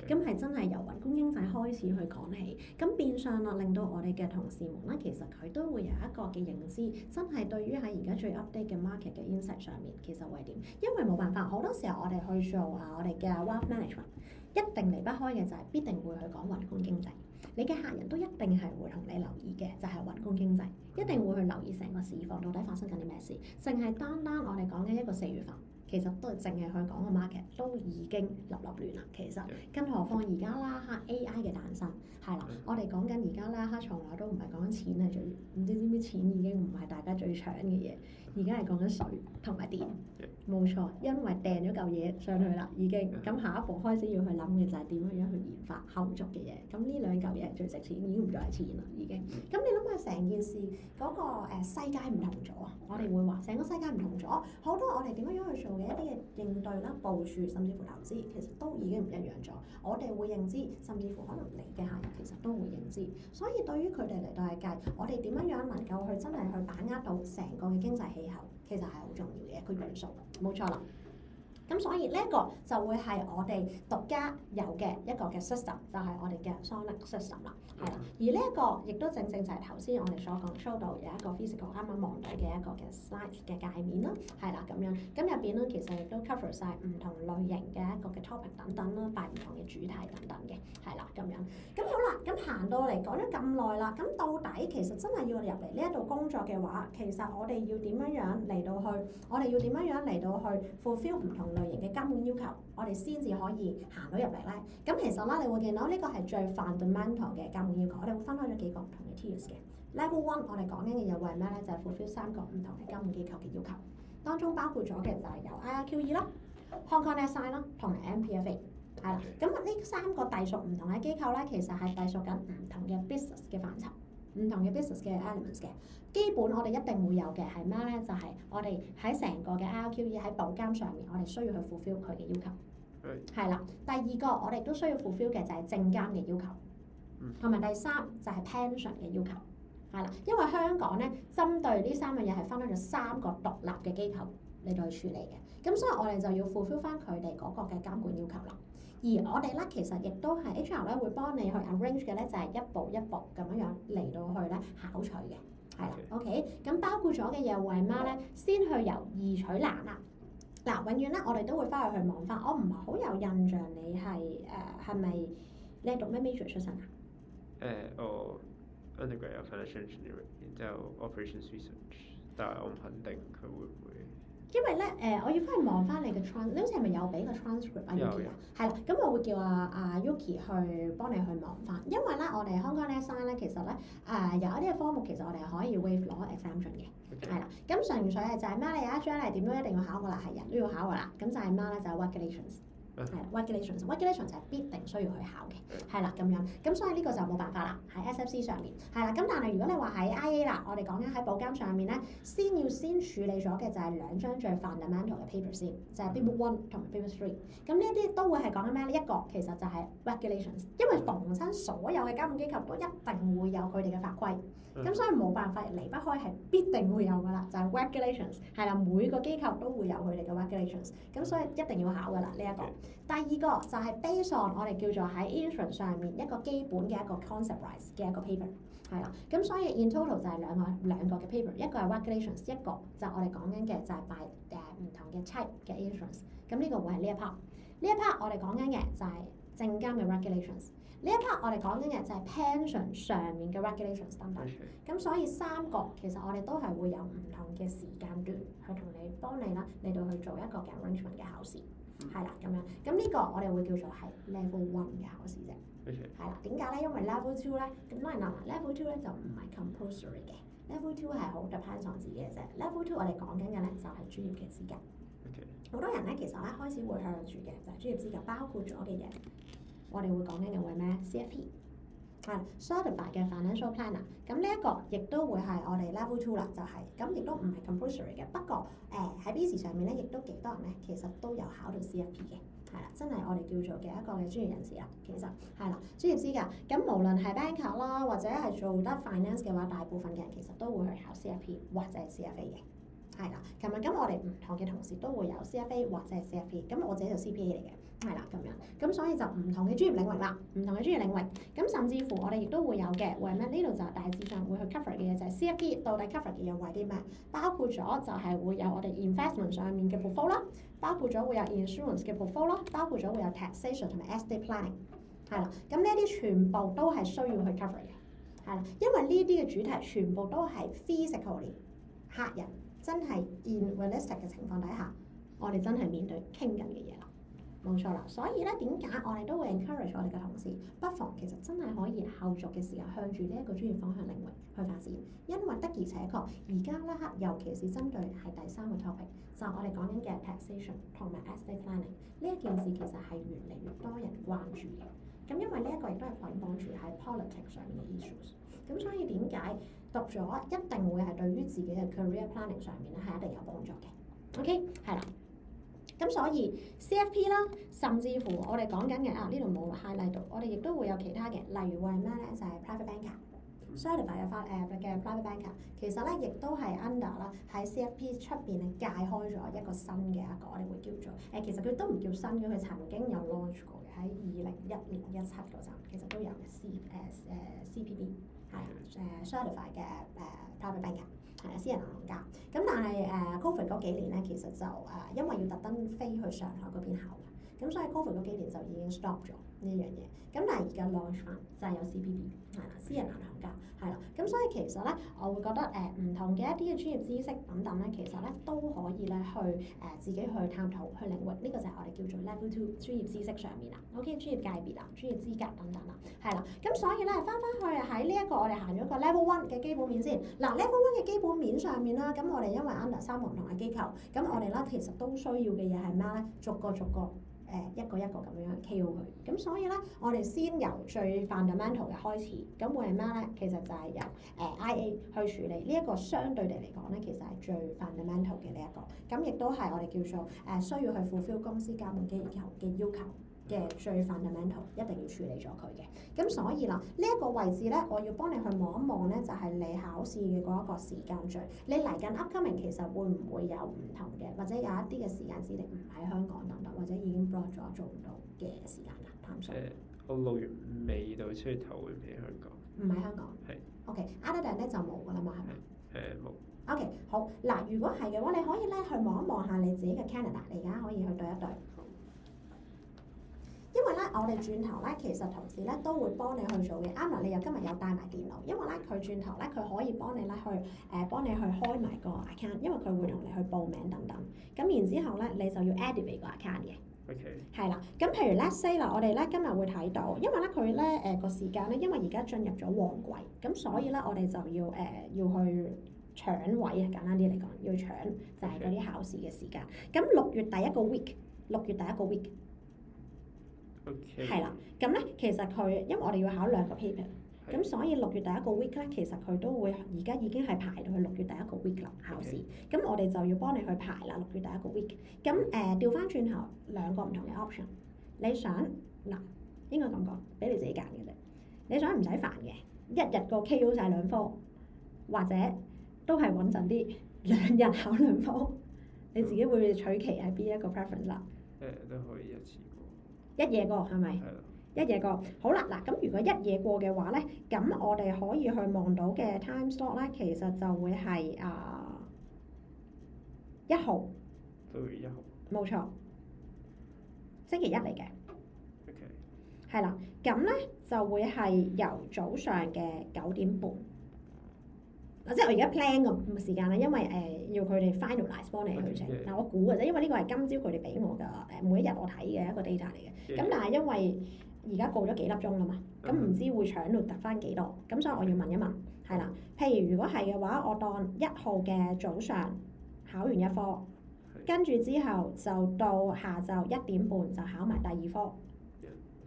咁係真係由宏觀經濟開始去講起，咁變相啦，令到我哋嘅同事們咧，其實佢都會有一個嘅認知，真係對於喺而家最 update 嘅 market 嘅 insight 上面，其實會係點？因為冇辦法，好多時候我哋去做我哋嘅 wealth management，一定離不開嘅就係必定會去講宏觀經濟。你嘅客人都一定係會同你留意嘅，就係宏觀經濟，一定會去留意成個市況到底發生緊啲咩事，淨係單我哋講緊一個4月份。其實都係淨係去講個 market 都已經立亂啦。其實，更何況而家啦嚇 AI 嘅誕生係啦，我哋講緊而家啦嚇，從來都唔係講緊錢係最唔知唔知錢已經唔係大家最搶嘅嘢，而家係講緊水同埋電。冇錯，因為掟咗嚿嘢上去啦，已經咁下一步開始要去諗嘅就係點樣去研發後續嘅嘢。咁呢兩嚿嘢係最值錢，已經唔再係錢啦，已經。咁你諗下成件事嗰個世界唔同咗啊！我哋會話成個世界唔同咗，好多我哋點樣去做嘅一啲嘅應對啦、部署，甚至乎投資，其實都已經唔一樣咗。我哋會認知，甚至乎可能你嘅客人其實都會認知。所以對於佢哋嚟到係計，我哋點樣能夠去真係去把握到成個嘅經濟氣候，其實係好重要嘅一個元素。冇錯啦。咁所以呢一個就會係我哋獨家有嘅一個嘅 system， 就係我哋嘅 Sonic system 啦，係啦。而呢一個亦都正正就係頭先我哋所講 show 到有一個 physical 啱啱望到嘅一個嘅 slide 嘅界面啦，係啦咁樣。咁入邊咧其實亦都 cover 晒唔同類型嘅一個嘅 topic 等等啦，擺唔同嘅主題等等嘅，係啦咁樣。咁好啦，咁行到嚟講咗咁耐啦，咁到底其實真係要入嚟呢一度工作嘅話，其實我哋要點樣嚟到去？我哋要點樣嚟到去 fulfill 唔同類型嘅監管要求，我哋先至可以行到入嚟咧。咁其實啦，你會見到呢個係最 fundamental 嘅監管要求。我哋會分開咗幾個唔同嘅 tiers 嘅。Level 1我哋講緊嘅嘢會係咩咧？就係 fulfill 3個唔同嘅監管機構嘅要求，當中包括咗嘅就係有 IRQE 啦、Hong Kong SI 啦同埋 MPFA 係啦。咁呢3個隸屬唔同嘅機構咧，其實係隸屬緊唔同嘅 business 嘅範疇。唔同嘅 business 嘅 elements 嘅基本，我哋一定會有嘅係咩咧？就係、是、我哋喺成個嘅 IRQE 喺保監上面，我哋需要去 fulfill 佢嘅要求。係啦，第二個我哋都需要 fulfill 嘅就係證監嘅要求，同埋第三就係 pension 嘅要求。係啦，因為香港咧針對呢3樣嘢係分開咗3個獨立嘅機構嚟到去處理嘅，咁所以我哋就要 fulfill 翻佢哋嗰個嘅監管要求啦。而我哋咧其實亦都係 HR 咧會幫你去 arrange 嘅咧，就係一步一步咁樣嚟到去咧考取嘅，係啦 ，OK。咁包括咗嘅嘢會係咩咧？先去由易取難啦。嗱，永遠咧我哋都會翻去望翻，我唔係好有印象你係咪你係讀咩 major 出身啊？我 undergrad 有 financial engineering，然之後 operations research，但係我唔肯定佢會唔會。因為咧我要翻去望翻你嘅 trans， 你好似係咪有俾個 transcript 啊 Yuki 啊？係啦，咁我會叫阿 Yuki 去幫你去望翻，因為咧我哋香港 SI 咧其實咧有一啲嘅科目其實我哋係可以 waive 攞 exemption 嘅，係啦，咁純粹係就係咩？你有一張係點都一定要考噶啦，係人都要考噶啦，咁就係咩咧？就係 regulations。係 regulations 就係必定需要去考嘅，係啦咁樣，咁所以呢個就冇辦法啦，喺 SFC 上面係啦，咁但係如果你話喺 IA 啦，我哋講緊喺保監上面咧，先處理咗嘅就係2張最 fundamental 嘅 paper 先，就係 paper 1同埋 paper 3，咁呢一啲都會係講緊咩咧？一個其實就係 regulations， 因為逢親所有嘅監管機構都一定會有佢哋嘅法規，咁所以冇辦法離不開係必定會有噶啦，就係 regulations 係啦，每個機構都會有佢哋嘅 regulations， 咁所以一定要考噶啦呢一個。第二個就係 based on 我哋叫做喺 insurance 上面一個基本嘅一個 conceptualize 嘅一個 paper， 係啦，咁所以 in total 就係兩個嘅 paper， 一個係 regulations， 一個就係我哋講緊嘅就係 by 唔同嘅 type 嘅 insurance， 咁呢個會係呢一 part。呢一 part 我哋講緊嘅就係證監嘅 regulations， 呢一 part 我哋講緊嘅就係 pension 上面嘅 regulations 等等。咁所以3個其實我哋都係會有唔同嘅時間段去同你幫你啦嚟到去做一個嘅 arrangement 嘅考試。係啦，咁樣，咁呢個我哋會叫做係 level 1嘅考試啫。係啦，點解咧？因為 level 2咧，咁當然啦，level 2咧就唔係 compulsory 嘅 ，level 2係好 depends on 自己嘅啫。level 2我哋講緊嘅咧就係專業嘅資格。好多人咧其實咧開始會向住嘅就係專業資格，包括咗嘅嘢，我哋會講緊嘅會咩 CFP。係 certified 嘅 financial planner， 咁呢一個亦都會係我哋 level 2啦，就係咁亦都唔係 compulsory 嘅。不過喺 BC 上面咧，亦都幾多人咧，其實都有考到 CFP 嘅，係啦，真係我哋叫做嘅一個嘅專業人士啦。其實係啦，專業資格。咁無論係 banker 啦，或者係做得 finance 嘅話，大部分嘅人其實都會去考 CFP 或者係 CFA 嘅。係啦，咁我哋唔同嘅同事都會有 CFA 或者係 CFP，咁我自己就 CPA 嚟嘅。係啦，咁樣，咁所以就唔同嘅專業領域啦，唔同嘅專業領域，咁甚至乎我哋亦都會有嘅，會係咩？呢度就大致上會去 cover 嘅嘢就係 CFP 到底 cover 嘅嘢為啲咩？包括咗就係會有我哋 investment 上面嘅 portfolio 啦，包括咗會有 insurance 嘅 portfolio 啦，包括咗會有 taxation 同埋 estate planning， 係啦，咁呢一啲全部都係需要去 cover 嘅，係啦，因為呢啲嘅主題全部都係 physically 客人真係 in realistic 嘅情況底下，我哋真係面對傾緊嘅嘢啦。冇錯啦，所以咧點解我哋都會 encourage 我哋嘅同事，不妨其實真係可以後續嘅時候向住呢一個專業方向領域去發展，因為的而且確而家呢刻，尤其是針對係第三個 topic， 就係我哋講緊嘅 taxation 同埋 estate planning 呢一件事，其實係越嚟越多人關注嘅。咁因為呢一個亦都係捆綁住喺 politics 上面嘅 issues， 咁所以點解讀咗一定會係對於自己嘅 career planning 上面咧係一定有幫助嘅。OK， 係啦。咁所以 CFP 啦，甚至乎我哋講緊嘅呢度冇 highlight 到，我哋亦都會有其他嘅，例如會係咩咧？就係 private banker、certified 嘅 private banker， 其實咧亦都係 under 啦喺 CFP 出邊咧界開咗一個新嘅一個，我哋會叫做其實佢都唔叫新嘅，佢曾經有 launch 過嘅喺2016-17嗰陣，其實都有嘅 CPB 係certified 嘅private banker。係啊，私人銀行家。咁但係Covid 嗰幾年咧，其實就因為要特登飛去上海嗰邊考嘅，咁所以 Covid 嗰幾年就已經 stop 咗呢樣嘢。咁但係而家 launch 翻就係有 CPB 係啦，私人銀行家係啦。咁所以其實咧，我會覺得唔同嘅一啲嘅專業知識等等咧，其實咧都可以咧去自己去探討去領域。呢個就係我哋叫做 level 2專業知識上面啦。OK， 專業界別啦，專業資格等等啦，係啦。咁所以咧翻去喺呢一個我哋行咗個 level 1嘅基本面先。嗱 level 1嘅基本面上面啦，咁我哋因為 under 3個唔同嘅機構，咁我哋咧其實都需要嘅嘢係咩咧？逐個一個一個咁樣 KO 佢，咁所以咧，我哋先由最 fundamental 嘅開始，咁會係咩咧？其實就係由IA 去處理呢一個相對地嚟講咧，其實係最 fundamental 嘅呢一個，咁亦都係我哋叫做需要去 fulfill 公司監管機構嘅要求嘅最 fundamental， 一定要處理咗佢嘅。咁所以啦，呢一個位置咧，我要幫你去望一望咧，就係你考試嘅嗰一個時間序。你嚟緊 upcoming 其實會唔會有唔同嘅，或者有一啲嘅時間指定唔喺香港等等，或者已經 block 咗做唔到嘅時間㗎？探索。我6月尾到7月頭會俾香港。唔喺香港。係。OK，other than 咧就冇㗎啦嘛，係咪？冇。OK， 好嗱，如果係嘅話，你可以咧去望一望下你自己嘅 Canada， 你而家可以去對一對。因為咧，我哋轉頭咧，其實同事咧都會幫你去做嘅。啱啦，你又今日有帶埋電腦，因為咧佢轉頭咧佢可以幫你咧去幫你去開埋個 account， 因為佢會同你去報名等等。咁然之後咧，你就要 activate 個 account 嘅。OK。係啦，咁譬如 let's say 啦，我哋咧今日會睇到，因為咧佢咧個時間咧，因為而家進入咗旺季，咁所以咧我哋就要去搶位啊，簡單啲嚟講，要搶就係嗰啲考試嘅時間。咁6月第一個 week。係啦，咁咧其實佢因為我哋要考2個 paper， 咁所以6月第一個 week 咧，其實佢都會而家已經係排到去6月第一個 week 啦考試，咁我哋就要幫你去排啦6月第一個 week。咁調翻轉頭2個唔同嘅 option， 你想嗱應該咁講，俾你自己揀嘅啫。你想唔使煩嘅，一日個 KO 晒2科，或者都係穩陣啲2日考2科，你自己會取其係邊一個 preference 啦？都可以一次。一夜過係咪？係啦。一夜過，好啦嗱，咁如果一夜過嘅話咧，咁我哋可以去望到嘅 time slot 咧，其實就會係1號。6月1號。冇錯，星期一嚟嘅。OK。係啦，咁咧就會係由早上嘅9點半。即係我而家 plan 個時間啦，因為要佢哋 finalize 幫你去整。嗱，我估嘅啫，因為呢個係今朝佢哋俾我嘅每一日我睇嘅一個 data 嚟嘅。咁但係因為而家過咗幾粒鐘啦嘛，咁唔知會搶到得翻幾多，咁所以我要問一問，係啦。譬如如果係嘅話，我當1號嘅早上考完1科，跟住之後就到下晝1點半就考埋第2科。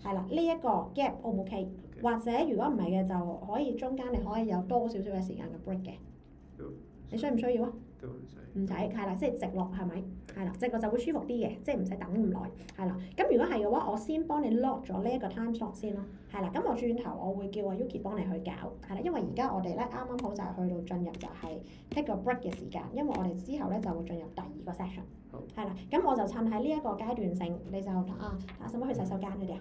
係啦，呢一個 gap O 唔 OK？或者如果唔係嘅，就可以中間你可以有多少少嘅時間嘅 break 嘅。你需唔需要啊？都唔使。唔使係啦，即係直落係咪？係啦，直落就會舒服啲嘅，即係唔使等咁耐係啦。咁如果係嘅話，我先幫你 lock 咗呢一個 time slot 先咯，係啦。咁我轉頭我會叫阿 Yuki 幫你去搞係啦，因為而家我哋咧啱啱好就係去到進入就係 take 個 break 嘅時間，因為我哋之後咧就會進入第二個 session 係啦。咁我就趁喺呢一個階段性，你就使乜去洗手間嗰啲啊？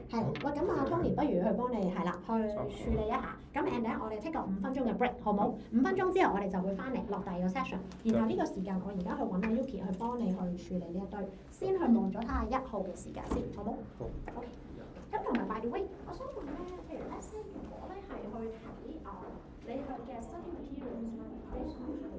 係啦，喂，咁啊 Tony 不如去幫你係啦，去處理一下。咁 and 我哋 take 個5分鐘嘅 break，好冇？5分鐘之後我哋就會翻嚟落第二個 session。然後呢個時間我而家去揾阿 Yuki 去幫你去處理呢一堆，先去望咗睇下1號嘅時間先，好冇？好。OK。咁同埋 by the way，我想問咧，譬如 let's say 如果咧係去睇你去嘅 study materials 咧，你想係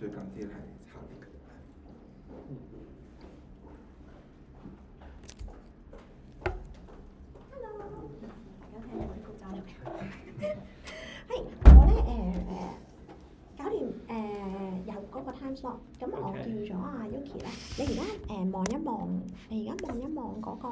最近先係下跌嘅。係我咧搞掂有嗰個 time slot，咁我叫咗阿 Yuki 咧，你而家望一望嗰個